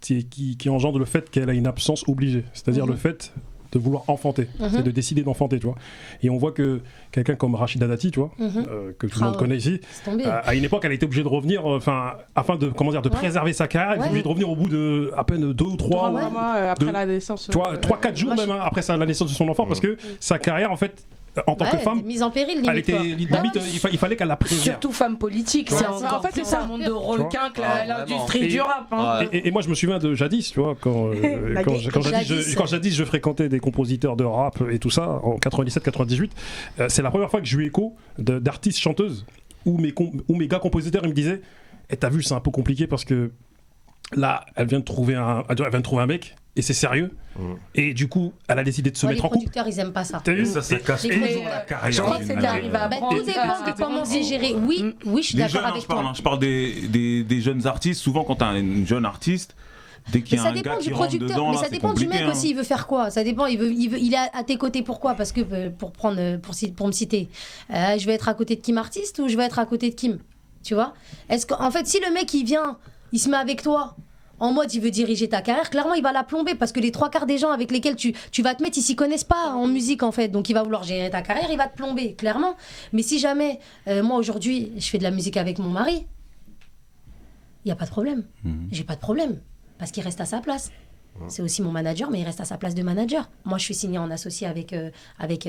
Speaker 6: qui engendre le fait qu'elle a une absence obligée, c'est-à-dire le fait de vouloir enfanter, c'est de décider d'enfanter, tu vois. Et on voit que quelqu'un comme Rachida Dati, tu vois, que tout le monde connaît ici, à une époque, elle a été obligée de revenir, afin de préserver sa carrière, elle est obligée de revenir au bout de à peine 2 ou 3
Speaker 5: mois après la naissance.
Speaker 6: Tu vois, 3-4 jours même après la naissance de son enfant, parce que sa carrière, en fait, en tant que femme,
Speaker 3: mise en péril,
Speaker 6: elle était limite, il fallait qu'elle la préserve.
Speaker 2: Surtout femme politique, c'est encore plus un monde de requins que l'industrie du rap.
Speaker 6: Et moi, je me souviens de jadis, tu vois, quand jadis je fréquentais des compositeurs de rap et tout ça, en 97-98, c'est la première fois que j'ai eu écho d'artistes chanteuses où mes gars compositeurs, ils me disaient, t'as vu, c'est un peu compliqué parce que là, elle vient de trouver un mec. Et c'est sérieux. Et du coup, elle a décidé de se mettre en couple.
Speaker 3: Les producteurs, ils aiment pas ça.
Speaker 6: T'as vu ?
Speaker 7: Ça casse toujours la carrière.
Speaker 2: Je crois que c'est arrivé à
Speaker 3: tout dépend de comment c'est géré. Oui, je suis d'accord avec toi.
Speaker 7: Je parle des jeunes artistes. Souvent, quand t'as une jeune artiste, dès qu'il y a un gars qui rentre dedans,
Speaker 3: mais ça dépend du mec aussi. Il veut faire quoi ? Ça dépend. Il est à tes côtés. Pourquoi ? Parce que pour me citer, je vais être à côté de Kim artiste ou je vais être à côté de Kim ? Tu vois ? Est-ce qu'en fait, si le mec il vient, il se met avec toi. En mode, il veut diriger ta carrière, clairement, il va la plomber parce que les 3/4 des gens avec lesquels tu vas te mettre, ils s'y connaissent pas en musique, en fait. Donc, il va vouloir gérer ta carrière, il va te plomber, clairement. Mais si jamais, moi, aujourd'hui, je fais de la musique avec mon mari, il n'y a pas de problème. J'ai pas de problème parce qu'il reste à sa place. C'est aussi mon manager, mais il reste à sa place de manager. Moi, je suis signée en associé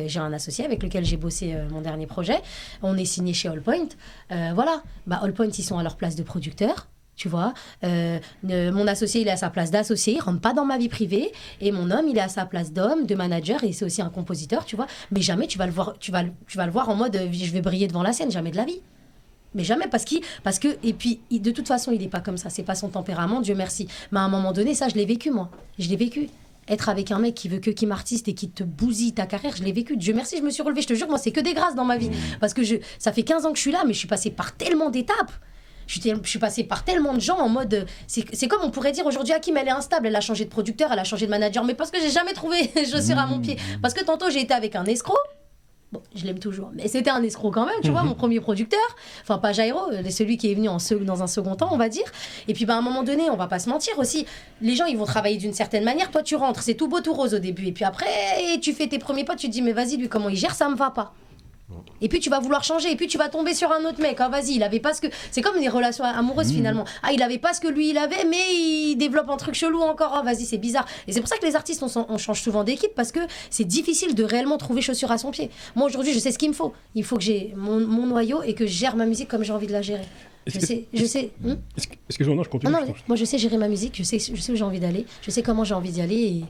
Speaker 3: j'ai un associé avec lequel j'ai bossé mon dernier projet. On est signé chez Allpoint. Voilà. Allpoint, ils sont à leur place de producteur. Tu vois, mon associé, il est à sa place d'associé, il rentre pas dans ma vie privée, et mon homme, il est à sa place d'homme, de manager, et c'est aussi un compositeur, tu vois. Mais jamais tu vas le voir, tu vas le voir en mode, je vais briller devant la scène, jamais de la vie. Mais jamais, parce que et puis de toute façon, il est pas comme ça, c'est pas son tempérament, Dieu merci. Mais à un moment donné, ça, je l'ai vécu, moi. Je l'ai vécu. être avec un mec qui veut que Kim artiste et qui te bousille ta carrière, je l'ai vécu. Dieu merci, je me suis relevée. Je te jure, moi, c'est que des grâces dans ma vie. Parce que ça fait 15 ans que je suis là, mais je suis passée par tellement d'étapes. Je suis passée par tellement de gens en mode... C'est comme on pourrait dire aujourd'hui, Kim, elle est instable. Elle a changé de producteur, elle a changé de manager. Mais parce que j'ai jamais trouvé chaussure à mon pied. Parce que tantôt, j'ai été avec un escroc. Bon, je l'aime toujours, mais c'était un escroc quand même, tu vois, mon premier producteur. Enfin, pas Jairo, celui qui est venu dans un second temps, on va dire. Et puis, à un moment donné, on va pas se mentir aussi. Les gens, ils vont travailler d'une certaine manière. Toi, tu rentres, c'est tout beau, tout rose au début. Et puis après, tu fais tes premiers pas, tu te dis, mais vas-y, lui, comment il gère, ça me va pas. Et puis tu vas vouloir changer, et puis tu vas tomber sur un autre mec. Ah, vas-y, il avait pas ce que. C'est comme des relations amoureuses finalement. Ah, il avait pas ce que lui il avait, mais il développe un truc chelou encore. Ah, vas-y, c'est bizarre. Et c'est pour ça que les artistes, on change souvent d'équipe parce que c'est difficile de réellement trouver chaussure à son pied. Moi aujourd'hui, je sais ce qu'il me faut. Il faut que j'ai mon noyau et que je gère ma musique comme j'ai envie de la gérer. Je sais.
Speaker 6: Est-ce que je continue?
Speaker 3: Moi, je sais gérer ma musique. Je sais où j'ai envie d'aller. Je sais comment j'ai envie d'y aller.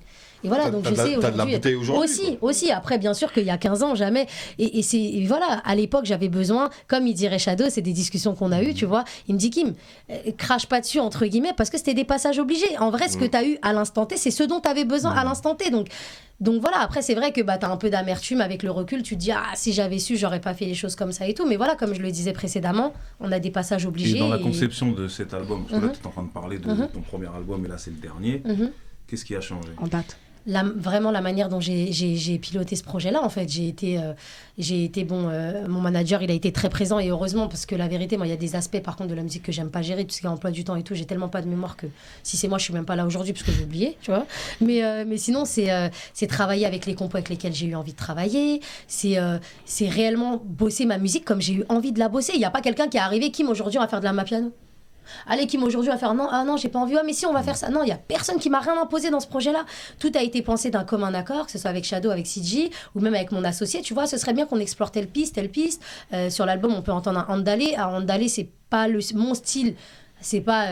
Speaker 3: Et voilà, donc je sais
Speaker 1: aujourd'hui. T'as de la bouteille aujourd'hui.
Speaker 3: Aussi. Après, bien sûr qu'il y a 15 ans, jamais. Et voilà, à l'époque, j'avais besoin, comme il dirait Shadow, c'est des discussions qu'on a eues, tu vois. Il me dit, Kim, crache pas dessus, entre guillemets, parce que c'était des passages obligés. En vrai, ce que t'as eu à l'instant T, c'est ce dont t'avais besoin à l'instant T. Donc voilà, après, c'est vrai que t'as un peu d'amertume avec le recul. Tu te dis, si j'avais su, j'aurais pas fait les choses comme ça et tout. Mais voilà, comme je le disais précédemment, on a des passages obligés.
Speaker 7: Et dans la conception de cet album, parce que là, tu es en train de parler de ton premier album, et là, c'est le dernier. Qu'est-ce qui a changé
Speaker 5: en date?
Speaker 3: Vraiment la manière dont j'ai piloté ce projet-là, en fait. Mon manager, il a été très présent, et heureusement, parce que la vérité, moi, il y a des aspects, par contre, de la musique que j'aime pas gérer, tout ce qui est emploi du temps et tout, j'ai tellement pas de mémoire que si c'est moi, je suis même pas là aujourd'hui, parce que j'ai oublié, tu vois. Mais sinon, c'est travailler avec les compos avec lesquels j'ai eu envie de travailler, c'est réellement bosser ma musique comme j'ai eu envie de la bosser. Il y a pas quelqu'un qui est arrivé, Kim, aujourd'hui, on va faire de la piano. Allez, Kim, aujourd'hui, on va faire non, j'ai pas envie. Mais si, on va faire ça. Non, il y a personne qui m'a rien imposé dans ce projet-là. Tout a été pensé d'un commun accord, que ce soit avec Shadow, avec CG, ou même avec mon associé. Tu vois, ce serait bien qu'on explore telle piste. Sur l'album, on peut entendre un Andalé. Andalé, c'est pas mon style. C'est pas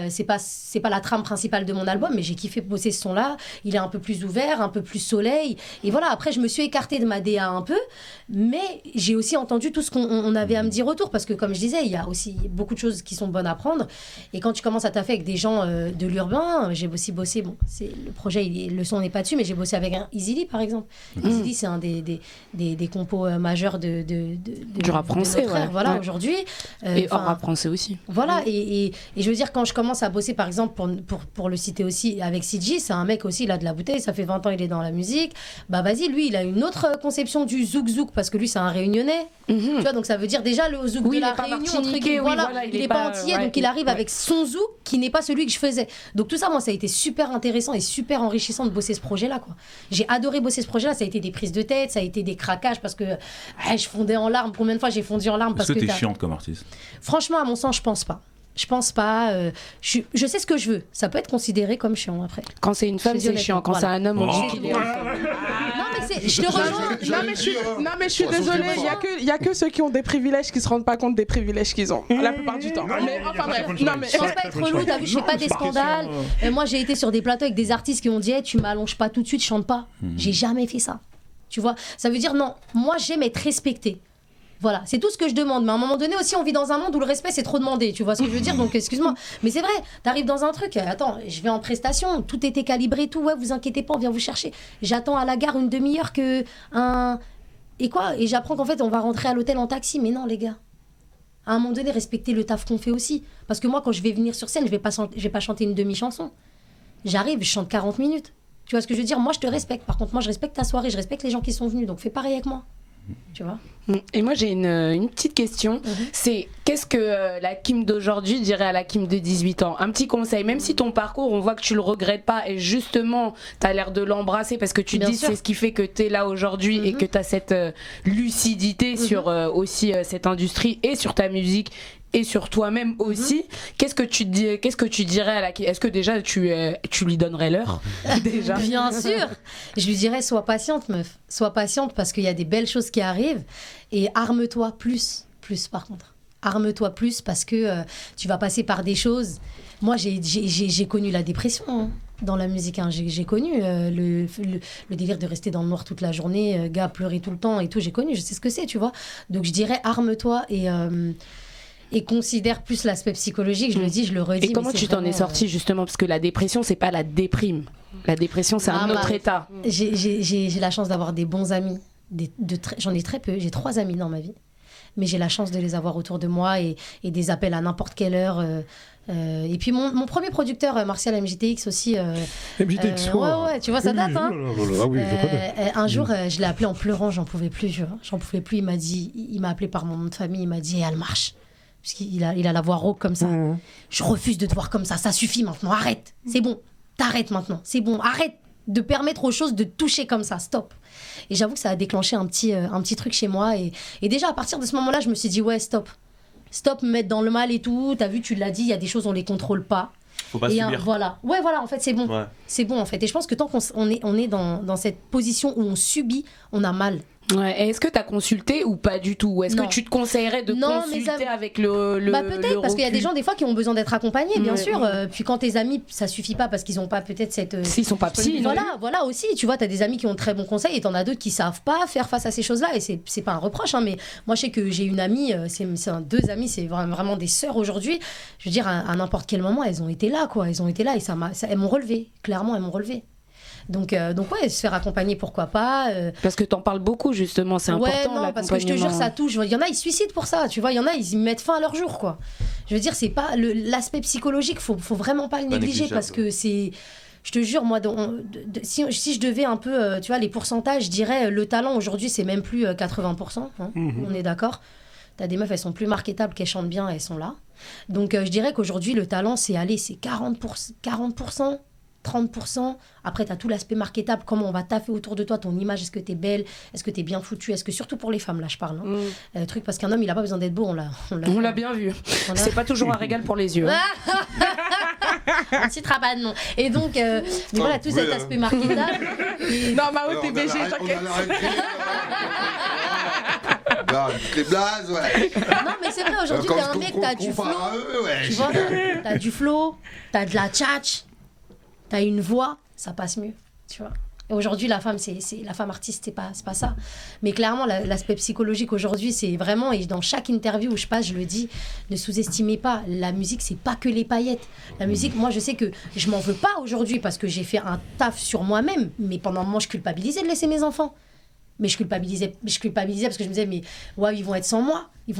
Speaker 3: la trame principale de mon album, mais j'ai kiffé bosser ce son-là. Il est un peu plus ouvert, un peu plus soleil. Et voilà, après, je me suis écartée de ma DA un peu, mais j'ai aussi entendu tout ce qu'on avait à me dire autour, parce que comme je disais, il y a aussi beaucoup de choses qui sont bonnes à prendre. Et quand tu commences à taffer avec des gens de l'urbain, j'ai aussi bossé, le projet, le son n'est pas dessus, mais j'ai bossé avec un Eazy-Lee, par exemple. Eazy-Lee, c'est un des compos majeurs
Speaker 2: du rap français,
Speaker 3: voilà, aujourd'hui.
Speaker 2: Et hors rap français aussi.
Speaker 3: Voilà, et je veux dire, quand je commence à bosser, par exemple, pour le citer aussi avec CG, c'est un mec aussi, il a de la bouteille, ça fait 20 ans il est dans la musique. Bah vas-y, lui, il a une autre conception du zouk, parce que lui, c'est un réunionnais. Tu vois, donc ça veut dire déjà le zouk de la Réunion, entre guillemets, il est pas antillais, donc il arrive avec son zouk qui n'est pas celui que je faisais. Donc tout ça, moi, ça a été super intéressant et super enrichissant de bosser ce projet-là, quoi. J'ai adoré bosser ce projet-là, ça a été des prises de tête, ça a été des craquages, parce que je fondais en larmes. Combien de fois j'ai fondu en larmes?
Speaker 7: Est-ce que t'es chiante comme artiste?
Speaker 3: Franchement, à mon sens, je pense pas. Je pense pas. Je sais ce que je veux. Ça peut être considéré comme chiant après.
Speaker 2: Quand c'est une femme, c'est chiant. Quand c'est un homme, on dit qu'il est.
Speaker 3: Non, mais je te rejoins.
Speaker 5: Non, mais je suis désolée. Il y a que ceux qui ont des privilèges qui se rendent pas compte des privilèges qu'ils ont. La plupart du temps. Mais enfin bref. Non, mais
Speaker 3: je pense pas être relou. T'as vu, je fais pas des scandales. Moi, j'ai été sur des plateaux avec des artistes qui ont dit tu m'allonges pas tout de suite, je chante pas. J'ai jamais fait ça. Tu vois. Ça veut dire non. Moi, j'aime être respectée. Voilà, c'est tout ce que je demande. Mais à un moment donné aussi, on vit dans un monde où le respect, c'est trop demandé. Tu vois ce que je veux dire? Donc, excuse-moi. Mais c'est vrai, t'arrives dans un truc. Attends, je vais en prestation. Tout était calibré, tout. Ouais, vous inquiétez pas, on vient vous chercher. J'attends à la gare une demi-heure que Et quoi? Et j'apprends qu'en fait, on va rentrer à l'hôtel en taxi. Mais non, les gars. À un moment donné, respectez le taf qu'on fait aussi. Parce que moi, quand je vais venir sur scène, je vais pas chanter une demi-chanson. J'arrive, je chante 40 minutes. Tu vois ce que je veux dire? Moi, je te respecte. Par contre, moi, je respecte ta soirée. Je respecte les gens qui sont venus. Donc, fais pareil avec moi. Tu vois?
Speaker 2: Et moi j'ai une petite question, c'est qu'est-ce que la Kim d'aujourd'hui dirait à la Kim de 18 ans? Un petit conseil, même si ton parcours on voit que tu le regrettes pas et justement t'as l'air de l'embrasser parce que tu dis c'est ce qui fait que t'es là aujourd'hui et que t'as cette lucidité sur aussi cette industrie et sur ta musique et sur toi-même aussi. Qu'est-ce que tu dirais à la Kim? Est-ce que déjà tu lui donnerais l'heure? Déjà
Speaker 3: Bien sûr. Je lui dirais sois patiente meuf, sois patiente parce qu'il y a des belles choses qui arrivent et arme-toi plus par contre. Arme-toi plus parce que tu vas passer par des choses. Moi j'ai connu la dépression dans la musique, j'ai connu le délire de rester dans le noir toute la journée, gars pleurer tout le temps et tout, j'ai connu, je sais ce que c'est, tu vois. Donc je dirais arme-toi et considère plus l'aspect psychologique. Je le dis, je le redis.
Speaker 2: Et comment tu t'en es sortie justement? Parce que la dépression, c'est pas la déprime. La dépression, c'est un autre état.
Speaker 3: J'ai la chance d'avoir des bons amis. J'en ai très peu. J'ai 3 amis dans ma vie. Mais j'ai la chance de les avoir autour de moi et des appels à n'importe quelle heure. Et puis mon premier producteur, Martial MJTX aussi.
Speaker 6: MJTX,
Speaker 3: ouais, tu vois, ça date. Hein.
Speaker 6: Oui,
Speaker 3: un jour, je l'ai appelé en pleurant, j'en pouvais plus. J'en pouvais plus. Il m'a appelé par mon nom de famille, il m'a dit elle marche. Parce qu'il a la voix rauque comme ça. Je refuse de te voir comme ça suffit maintenant, arrête. C'est bon, t'arrêtes maintenant, c'est bon, arrête de permettre aux choses de te toucher comme ça, stop. Et j'avoue que ça a déclenché un petit truc chez moi. Et déjà, à partir de ce moment-là, je me suis dit, ouais, stop, me mettre dans le mal et tout. T'as vu, tu l'as dit, il y a des choses, on les contrôle pas.
Speaker 4: Faut pas subir.
Speaker 3: Voilà, en fait, c'est bon. Ouais. C'est bon, en fait. Et je pense que tant qu'on est dans cette position où on subit, on a mal.
Speaker 2: Ouais. Et est-ce que tu as consulté ou pas du tout? Ou est-ce que tu te conseillerais de consulter avec le
Speaker 3: peut-être, parce qu'il y a des gens des fois qui ont besoin d'être accompagnés, bien sûr. Puis quand tes amis, ça suffit pas parce qu'ils n'ont pas peut-être cette...
Speaker 2: S'ils sont pas psy.
Speaker 3: Voilà aussi. Tu vois, tu as des amis qui ont de très bons conseils et tu en as d'autres qui savent pas faire face à ces choses-là. Et c'est pas un reproche, hein, mais moi je sais que j'ai une amie, c'est 2 amies, c'est vraiment des sœurs aujourd'hui. Je veux dire, à n'importe quel moment, elles ont été là, quoi. Elles ont été là et elles m'ont relevé. Clairement, elles m'ont relevé. Donc ouais, se faire accompagner, pourquoi pas.
Speaker 2: Parce que t'en parles beaucoup, justement, c'est important.
Speaker 3: Non, parce que je te jure, ça touche. Il y en a, ils se suicident pour ça, tu vois. Il y en a, ils mettent fin à leur jour, quoi. Je veux dire, c'est pas l'aspect psychologique, faut vraiment pas le négliger, parce que c'est... Je te jure, moi, si je devais un peu, tu vois, les pourcentages, je dirais, le talent, aujourd'hui, c'est même plus 80%, hein, on est d'accord. T'as des meufs, elles sont plus marketables, qu'elles chantent bien, elles sont là. Donc je dirais qu'aujourd'hui, le talent, c'est 40%. 30%. Après, tu as tout l'aspect marketable, comment on va taffer autour de toi, ton image, est-ce que tu es belle, est-ce que tu es bien foutue, est-ce que surtout pour les femmes, là je parle. Hein. Truc, parce qu'un homme, il n'a pas besoin d'être beau, on l'a bien vu.
Speaker 2: C'est pas toujours un régal pour les yeux. Hein.
Speaker 3: Un petit rabat de nom. Et donc, voilà, tout cet aspect marketable.
Speaker 5: Non, Mao, t'es BG, t'inquiète.
Speaker 1: Les blazes, ouais.
Speaker 3: Non, mais c'est vrai, aujourd'hui, t'es un mec, t'as du flow. Tu vois, t'as du flow, t'as de la tchatch. T'as une voix, ça passe mieux, tu vois. Et aujourd'hui, la femme, la femme artiste, c'est pas ça. Mais clairement, l'aspect psychologique aujourd'hui, c'est vraiment, et dans chaque interview où je passe, je le dis, ne sous-estimez pas. La musique, c'est pas que les paillettes. La musique, moi, je sais que je m'en veux pas aujourd'hui parce que j'ai fait un taf sur moi-même. Mais pendant un moment, je culpabilisais de laisser mes enfants. Mais je culpabilisais parce que je me disais, mais ouais, ils vont être sans moi. Et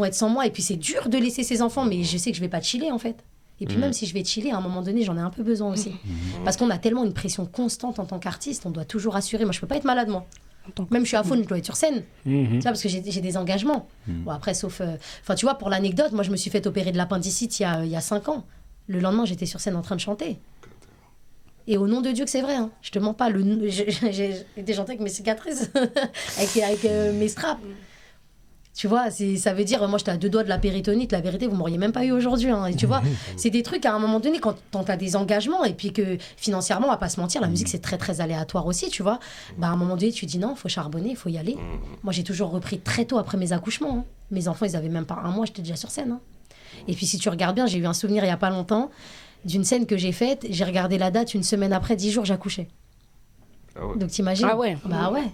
Speaker 3: puis, c'est dur de laisser ses enfants, mais je sais que je vais pas chiller, en fait. Et puis même si je vais chiller, à un moment donné, j'en ai un peu besoin aussi. Parce qu'on a tellement une pression constante en tant qu'artiste, on doit toujours assurer. Moi, je peux pas être malade, moi. Même je suis à faune, je dois être sur scène. Tu vois, parce que j'ai des engagements. Bon, après, sauf... Enfin, tu vois, pour l'anecdote, moi, je me suis fait opérer de l'appendicite il y a 5 ans. Le lendemain, j'étais sur scène en train de chanter. Et au nom de Dieu que c'est vrai, hein. Je te mens pas. J'ai été chanter avec mes cicatrices, avec mes straps. Tu vois, ça veut dire, moi j'étais à 2 doigts de la péritonite, la vérité, vous m'auriez même pas eu aujourd'hui. Hein. Et tu vois, c'est des trucs à un moment donné, quand tu as des engagements, et puis que financièrement, on va pas se mentir, la musique c'est très très aléatoire aussi, tu vois. Bah, à un moment donné, tu dis non, il faut charbonner, il faut y aller. Moi j'ai toujours repris très tôt après mes accouchements. Hein. Mes enfants, ils avaient même pas 1 mois, j'étais déjà sur scène. Hein. Et puis si tu regardes bien, j'ai eu un souvenir il y a pas longtemps d'une scène que j'ai faite, j'ai regardé la date, 1 semaine après, 10 jours, j'accouchais. Ah ouais. Donc t'imagines?
Speaker 2: Ah ouais.
Speaker 3: Bah ouais.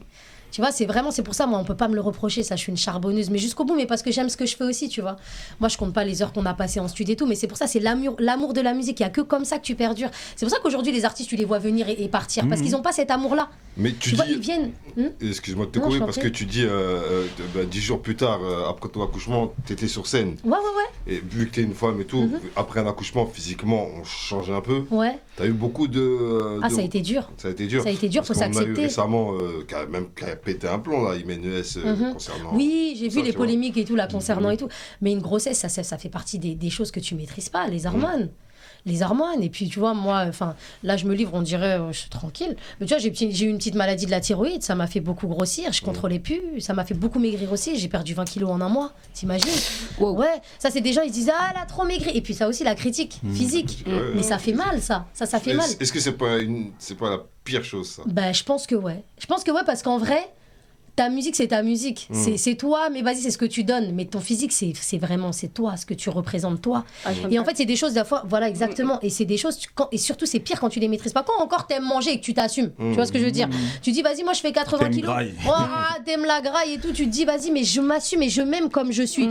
Speaker 3: Tu vois, c'est pour ça, moi, on peut pas me le reprocher, ça, je suis une charbonneuse, mais jusqu'au bout, mais parce que j'aime ce que je fais aussi, tu vois. Moi, je compte pas les heures qu'on a passées en studio et tout, mais c'est pour ça, c'est l'amour de la musique, il y a que comme ça que tu perdures. C'est pour ça qu'aujourd'hui, les artistes, tu les vois venir et partir, parce qu'ils ont pas cet amour-là.
Speaker 1: Mais tu dis...
Speaker 3: vois, ils viennent...
Speaker 1: Excuse-moi de te couper, parce que tu dis, 10 jours plus tard, après ton accouchement, t'étais sur scène.
Speaker 3: Ouais.
Speaker 1: Et vu que t'es une femme et tout, après un accouchement, physiquement, on change un peu.
Speaker 3: Ouais.
Speaker 1: T'as eu beaucoup de...
Speaker 3: ça a été dur.
Speaker 1: Ça a été dur,
Speaker 3: faut s'accepter. On a eu
Speaker 1: récemment, qui a pété un plomb, là, Imenes, concernant...
Speaker 3: Oui, j'ai vu les polémiques et tout, là, concernant et tout. Mais une grossesse, ça fait partie des choses que tu maîtrises pas, les hormones. Les hormones, et puis tu vois, moi, là je me livre, on dirait, je suis tranquille. Mais tu vois, j'ai eu une petite maladie de la thyroïde, ça m'a fait beaucoup grossir, je contrôlais plus, ça m'a fait beaucoup maigrir aussi, j'ai perdu 20 kilos en 1 mois, t'imagines? Ouais, ça c'est des gens, ils disent, ah, elle a trop maigri, et puis ça aussi, la critique physique, mais ça fait mal, ça fait mal.
Speaker 1: Est-ce que c'est pas la pire chose, ça?
Speaker 3: Bah, je pense que ouais, parce qu'en vrai, ta musique, c'est ta musique. C'est toi, mais vas-y, c'est ce que tu donnes. Mais ton physique, c'est vraiment, c'est toi, ce que tu représentes, toi. Et en fait, c'est des choses, fois, voilà, exactement. Et c'est des choses, et surtout, c'est pire quand tu les maîtrises pas. Quand encore t'aimes manger et que tu t'assumes. Tu vois ce que je veux dire? Tu dis, vas-y, moi, je fais 80 kilos. T'aimes la graille et tout. Tu te dis, vas-y, mais je m'assume et je m'aime comme je suis.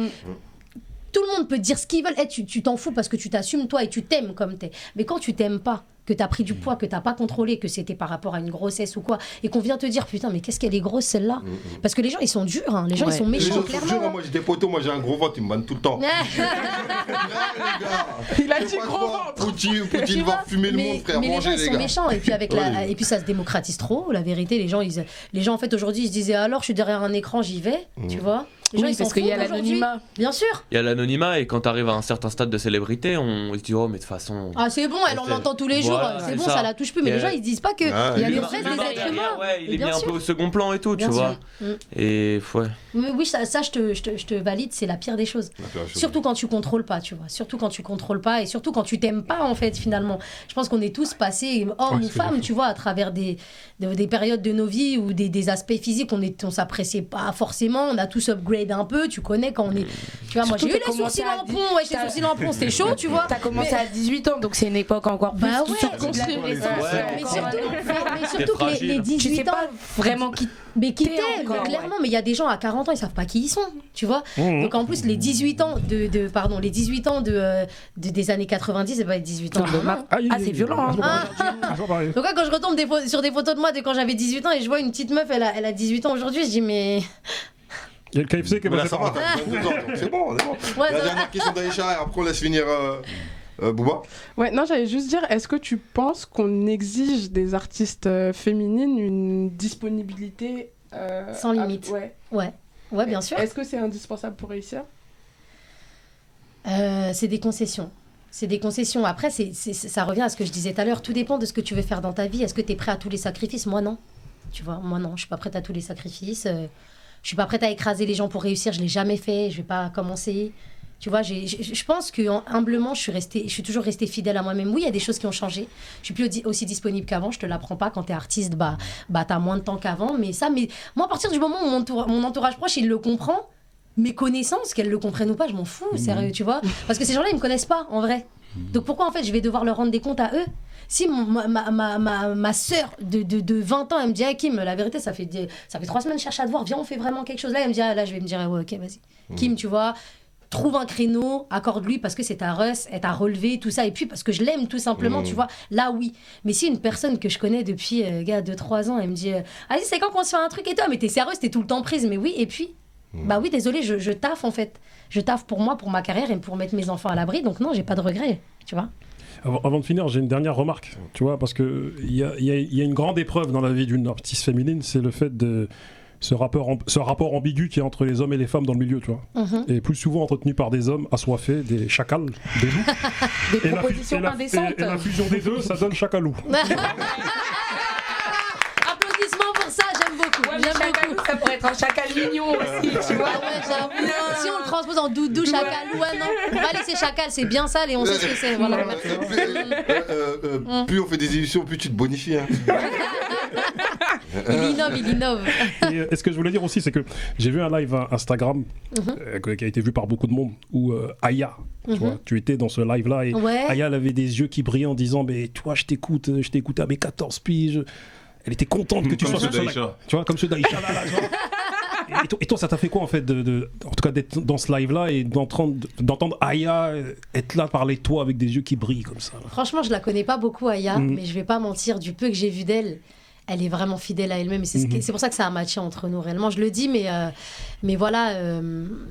Speaker 3: tout le monde peut dire ce qu'ils veulent. Tu t'en fous parce que tu t'assumes toi et tu t'aimes comme t'es. Mais quand tu t'aimes pas, que t'as pris du poids, que t'as pas contrôlé, que c'était par rapport à une grossesse ou quoi, et qu'on vient te dire putain mais qu'est-ce qu'elle est grosse celle-là, parce que les gens ils sont durs, hein. Les gens ils sont méchants clairement.
Speaker 1: Sont durs, moi j'ai des potos, moi j'ai un gros ventre, ils me bannent tout le temps.
Speaker 5: Il a dit gros ventre.
Speaker 1: Poutine va fumer le monde, frère.
Speaker 3: Mais les gens ils sont méchants et puis et puis ça se démocratise trop. La vérité, les gens en fait aujourd'hui ils se disaient alors je suis derrière un écran j'y vais, tu vois.
Speaker 2: Oui, parce qu'il y a l'anonymat.
Speaker 3: Bien sûr.
Speaker 4: Il y a l'anonymat et quand tu arrives à un certain stade de célébrité, on se dit oh mais de toute façon.
Speaker 3: Ah c'est bon, elle en entend tous les jours, c'est bon, ça la touche plus. Mais les gens ils se disent pas que il y a le reste des êtres humains.
Speaker 4: Ouais, il est mis un peu au second plan et tout, tu vois. Et ouais.
Speaker 3: Mais oui, ça je te valide, c'est la pire des choses. Surtout quand tu contrôles pas, tu vois. Surtout quand tu contrôles pas et surtout quand tu t'aimes pas en fait finalement. Je pense qu'on est tous passés, hommes ou femmes, tu vois, à travers des périodes de nos vies ou des aspects physiques, on s'appréciait pas forcément, on a tous upgrade un peu, tu connais quand on est. Tu vois, moi j'ai eu les sourcils en plomb, les sourcils en plomb, c'était chaud, tu vois.
Speaker 2: T'as commencé à 18 ans, donc c'est une époque encore plus
Speaker 3: circonscrite. Mais surtout que les 18 ans.
Speaker 2: Vraiment qui.
Speaker 3: Mais qui t'aiment, clairement, mais il y a des gens à 40 ans, ils savent pas qui ils sont, tu vois. Donc en plus, les 18 ans des années 90, c'est pas les 18 ans.
Speaker 2: C'est violent.
Speaker 3: Donc là, quand je retombe sur des photos de moi de quand j'avais 18 ans et je vois une petite meuf, elle a 18 ans aujourd'hui, je dis mais.
Speaker 6: Il y a le KFC qui va
Speaker 1: ça va, c'est bon. La dernière question d'Aïcha, et après on laisse finir Booba.
Speaker 5: Ouais, non, j'allais juste dire, est-ce que tu penses qu'on exige des artistes féminines une disponibilité
Speaker 3: sans limite? Ouais, bien sûr.
Speaker 5: Est-ce que c'est indispensable pour réussir?
Speaker 3: C'est des concessions. Après, ça revient à ce que je disais tout à l'heure. Tout dépend de ce que tu veux faire dans ta vie. Est-ce que tu es prêt à tous les sacrifices? Moi, non. Tu vois, moi, non. Je suis pas prête à tous les sacrifices. Je suis pas prête à écraser les gens pour réussir. Je l'ai jamais fait. Je vais pas commencer. Tu vois, je pense que humblement, je suis toujours restée fidèle à moi-même. Oui, il y a des choses qui ont changé. Je suis plus aussi disponible qu'avant. Je te l'apprends pas. Quand t'es artiste, t'as moins de temps qu'avant. Mais moi, à partir du moment où mon entourage proche, il le comprend, mes connaissances, qu'elles le comprennent ou pas, je m'en fous, sérieux, tu vois. Parce que ces gens-là, ils me connaissent pas, en vrai. Donc pourquoi, en fait, je vais devoir leur rendre des comptes à eux? Si ma sœur de 20 ans, elle me dit Kim, la vérité, ça fait 3 semaines que je cherche à te voir, viens, on fait vraiment quelque chose. Là, elle me dit là, je vais me dire ouais, ok, vas-y. Kim, tu vois, trouve un créneau, accorde-lui parce que c'est ta rush, elle t'a relevé, tout ça. Et puis parce que je l'aime, tout simplement, tu vois. Là, oui. Mais si une personne que je connais depuis 2-3 ans, elle me dit vas-y, c'est quand qu'on se fait un truc et toi, mais t'es sérieuse, t'es tout le temps prise. Mais oui, et puis bah oui, désolé, je taffe en fait. Je taffe pour moi, pour ma carrière et pour mettre mes enfants à l'abri. Donc non, j'ai pas de regrets, tu vois.
Speaker 6: Avant de finir, j'ai une dernière remarque, tu vois, parce qu'il y a une grande épreuve dans la vie d'une artiste féminine, c'est le fait de ce rapport ambigu qui est entre les hommes et les femmes dans le milieu, tu vois. Et plus souvent entretenu par des hommes assoiffés, des chacals, des loups.
Speaker 2: Des propositions indécentes.
Speaker 6: Et la fusion des deux, ça donne chacalou.
Speaker 3: Applaudissements pour ça, j'aime beaucoup.
Speaker 2: Ouais, chacalou, ça pourrait être un chacal mignon aussi, tu vois.
Speaker 3: Si on le transpose en doudou, chacalou, non. On va laisser chacal, c'est bien sale et on sait ce que c'est. Voilà,
Speaker 1: plus on fait des émissions, plus tu te bonifies. Hein.
Speaker 3: Il innove.
Speaker 6: Et ce que je voulais dire aussi, c'est que j'ai vu un live Instagram qui a été vu par beaucoup de monde où Aya, tu vois, tu étais dans ce live-là et Aya, elle avait des yeux qui brillaient en disant mais toi, je t'écoute à mes 14 piges. Elle était contente que tu sois sur ce live. Tu vois, comme ceux d'Aïcha là, tu vois. Et toi, ça t'a fait quoi en fait en tout cas d'être dans ce live-là et d'entendre Aya être là, parler de toi avec des yeux qui brillent comme ça?
Speaker 3: Franchement, je la connais pas beaucoup, Aya, mais je vais pas mentir, du peu que j'ai vu d'elle, elle est vraiment fidèle à elle-même. Et c'est pour ça que ça a matché entre nous réellement. Je le dis, mais voilà,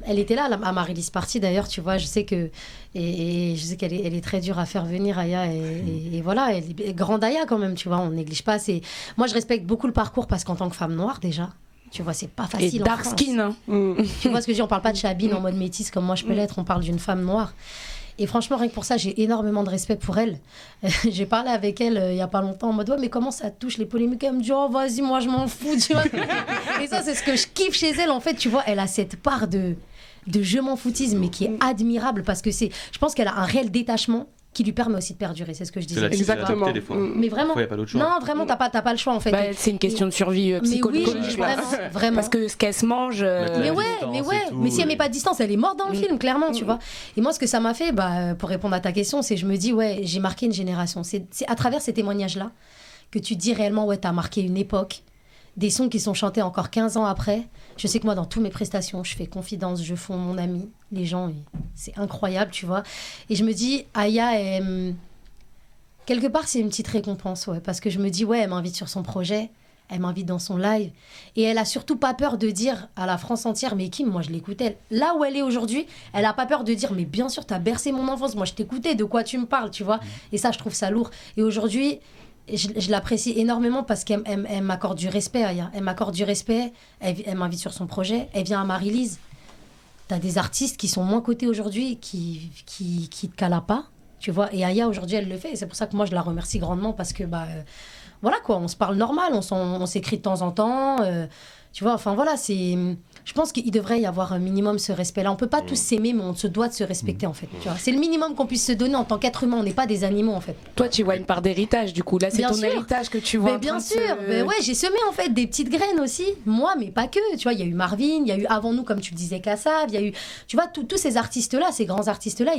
Speaker 3: elle était là à ma release party d'ailleurs, tu vois. Je sais qu'elle est très dure à faire venir, Aya. Et voilà, elle est grande Aya quand même, tu vois. On néglige pas. Moi, je respecte beaucoup le parcours parce qu'en tant que femme noire déjà, tu vois, c'est pas facile.
Speaker 2: Et dark skin. Hein.
Speaker 3: Tu vois ce que je dis? On parle pas de Chabine en mode métisse comme moi je peux l'être. On parle d'une femme noire. Et franchement, rien que pour ça, j'ai énormément de respect pour elle. J'ai parlé avec elle il y a pas longtemps en mode ouais, mais comment ça touche les polémiques? Elle me dit oh vas-y, moi je m'en fous, tu vois. Et ça, c'est ce que je kiffe chez elle en fait, tu vois. Elle a cette part de je m'en foutisme, mais qui est admirable parce que je pense qu'elle a un réel détachement qui lui permet aussi de perdurer, c'est ce que je disais.
Speaker 5: Exactement.
Speaker 3: Mais vraiment,
Speaker 4: y a pas d'autre choix.
Speaker 3: Non, vraiment, t'as pas le choix en fait.
Speaker 2: Bah, c'est une question de survie psychologique.
Speaker 3: Mais oui, vraiment.
Speaker 2: Parce que ce qu'elle se mange.
Speaker 3: Mais si elle met pas de distance, elle est morte dans le film, clairement, tu vois. Et moi, ce que ça m'a fait, pour répondre à ta question, c'est je me dis ouais, j'ai marqué une génération. C'est à travers ces témoignages-là que tu dis réellement ouais, t'as marqué une époque. des sons qui sont chantés encore 15 ans après. Je sais que moi, dans toutes mes prestations, je fais confidence, je fonds mon ami. Les gens, c'est incroyable, tu vois. Et je me dis, Aya, quelque part, c'est une petite récompense, ouais, parce que je me dis, ouais, elle m'invite sur son projet, elle m'invite dans son live, et elle a surtout pas peur de dire à la France entière, mais Kim, moi je l'écoutais, là où elle est aujourd'hui, elle a pas peur de dire, mais bien sûr, t'as bercé mon enfance, moi je t'écoutais, de quoi tu me parles, tu vois, et ça, je trouve ça lourd. Et aujourd'hui, je l'apprécie énormément parce qu'elle m'accorde du respect, Aya. Elle m'accorde du respect, elle m'invite sur son projet, elle vient à ma release. T'as des artistes qui sont moins cotés aujourd'hui, qui te calent pas, tu vois, et Aya, aujourd'hui, elle le fait, et c'est pour ça que moi, je la remercie grandement, parce que, voilà quoi, on se parle normal, on s'écrit de temps en temps, tu vois, enfin voilà, je pense qu'il devrait y avoir un minimum ce respect-là. On peut pas tous s'aimer, mais on se doit de se respecter en fait. Tu vois, c'est le minimum qu'on puisse se donner en tant qu'être humain, on n'est pas des animaux en fait.
Speaker 2: Toi, tu vois une part d'héritage du coup, là c'est ton héritage que tu vois.
Speaker 3: Mais bien sûr, mais ouais, j'ai semé en fait des petites graines aussi, moi, mais pas que. Tu vois, il y a eu Marvin, il y a eu avant nous, comme tu le disais, Kassav, il y a eu, tu vois, tous ces artistes-là, ces grands artistes-là,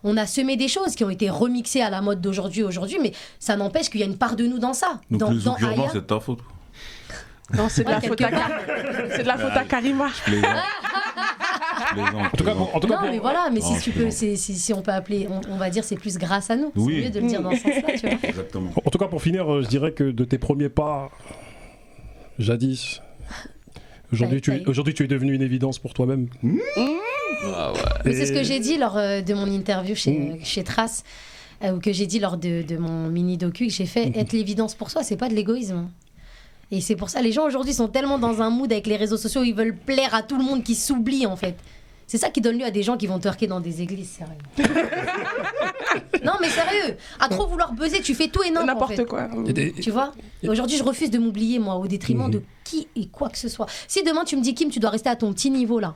Speaker 3: on a semé des choses qui ont été remixées à la mode d'aujourd'hui, mais ça n'empêche qu'il y a une part de nous dans ça.
Speaker 7: Donc le zouk urbain, c'est de ta faute.
Speaker 5: Non, c'est de la faute à Karima.
Speaker 6: En tout cas,
Speaker 3: non, mais voilà, mais si on peut appeler, on va dire c'est plus grâce à nous.
Speaker 7: Oui.
Speaker 3: C'est mieux de le dire dans ce sens-là, tu vois.
Speaker 7: Exactement.
Speaker 6: En tout cas, pour finir, je dirais que de tes premiers pas, jadis, aujourd'hui tu es devenu une évidence pour toi-même.
Speaker 4: Ah ouais.
Speaker 3: Mais c'est ce que j'ai dit lors de mon interview chez Trace, ou que j'ai dit lors de mon mini-docu que j'ai fait. Être l'évidence pour soi, c'est pas de l'égoïsme. Et c'est pour ça, les gens aujourd'hui sont tellement dans un mood avec les réseaux sociaux, ils veulent plaire à tout le monde, qui s'oublient en fait. C'est ça qui donne lieu à des gens qui vont twerker dans des églises, sérieux. Non mais sérieux, à trop vouloir buzzer, tu fais tout et n'importe en fait.
Speaker 5: Quoi.
Speaker 3: Tu vois. Et aujourd'hui, je refuse de m'oublier moi, au détriment de qui et quoi que ce soit. Si demain tu me dis Kim, tu dois rester à ton petit niveau là.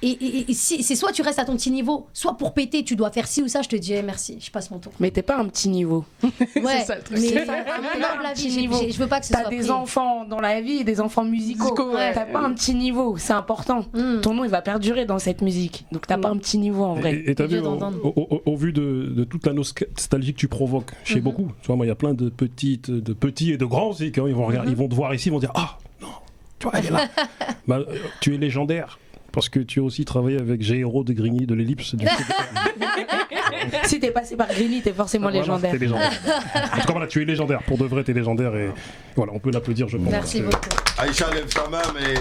Speaker 3: Et si, c'est soit tu restes à ton petit niveau, soit pour péter, tu dois faire ci ou ça, je te dis merci, je passe mon tour.
Speaker 2: Mais t'es pas un petit niveau.
Speaker 3: Ouais,
Speaker 2: c'est ça, le truc.
Speaker 3: mais dans la vie, je veux pas que ce soit
Speaker 2: T'as des enfants dans la vie et des enfants musicaux.
Speaker 3: Ouais.
Speaker 2: T'as pas un petit niveau, c'est important. Ton nom, il va perdurer dans cette musique. Donc t'as pas un petit niveau en vrai.
Speaker 6: Et t'as vu, au vu de toute la nostalgie que tu provoques chez beaucoup, tu vois, moi, il y a plein de petits et de grands aussi, quand ils vont regarder, ils vont te voir ici, ils vont dire ah non, tu vois, elle est là. Tu es légendaire. Parce que tu as aussi travaillé avec Géraud de Grigny de l'Ellipse.
Speaker 2: Si t'es passé par Grigny, t'es forcément légendaire.
Speaker 6: T'es légendaire. En tout cas, voilà, tu es légendaire. Pour de vrai, t'es légendaire. Et voilà, on peut l'applaudir, je pense.
Speaker 3: Merci beaucoup.
Speaker 1: Aïcha lève sa main, mais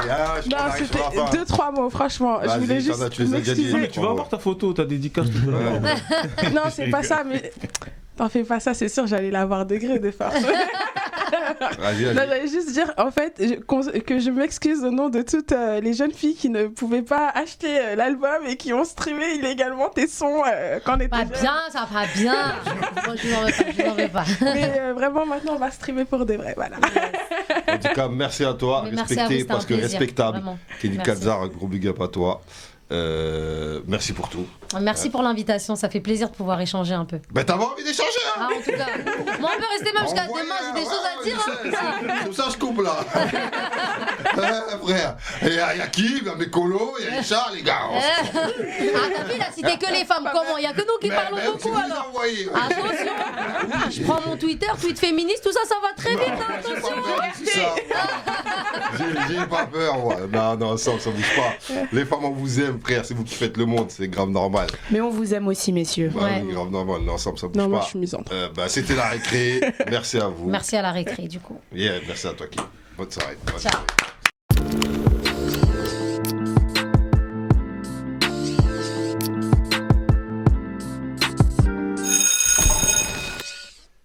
Speaker 5: non, c'était 2-3 mots, franchement. Je voulais juste m'excuser.
Speaker 7: Mais tu vas avoir ta photo, ta dédicace.
Speaker 5: Non, c'est pas ça, mais t'en fais pas ça, c'est sûr, j'allais l'avoir degré de force.
Speaker 1: Vas-y.
Speaker 5: Non, j'allais juste dire, en fait, que je m'excuse au nom de toutes les jeunes filles qui ne pouvaient pas acheter l'album et qui ont streamé illégalement tes sons quand on était
Speaker 3: pas bien, ça va bien. Moi, je n'en veux pas.
Speaker 5: Mais vraiment, maintenant, on va streamer pour de vrai, voilà.
Speaker 1: En tout cas, merci à toi, respecté parce que respectable. Kenny Kalzar, un gros big up à toi. Merci pour tout.
Speaker 3: Merci pour l'invitation, ça fait plaisir de pouvoir échanger un peu.
Speaker 1: Ben t'avais envie d'échanger hein.
Speaker 3: Ah, en tout cas. Moi on peut rester même jusqu'à demain, j'ai des choses à dire.
Speaker 1: Comme ça je coupe là. Frère, il y a qui? Il y a mes colos, il y a Richard, les gars.
Speaker 3: Ah t'as vu, il a cité que les femmes, comment? Il n'y a que nous qui parlons beaucoup alors. Attention, je prends mon Twitter, tweet féministe, tout ça, ça va très vite, attention.
Speaker 1: J'ai pas peur, ouais. Non, ça bouge pas. Les femmes, on vous aime, frère, c'est vous qui faites le monde, c'est grave normal.
Speaker 2: Mais on vous aime aussi, messieurs.
Speaker 1: Oui, grave normal, ensemble, ça bouge pas.
Speaker 5: Non, moi, je suis misante.
Speaker 1: C'était la récré, merci à vous.
Speaker 3: Merci à la récré, du coup.
Speaker 1: Merci à toi, Kim. Bonne soirée.
Speaker 3: Ciao.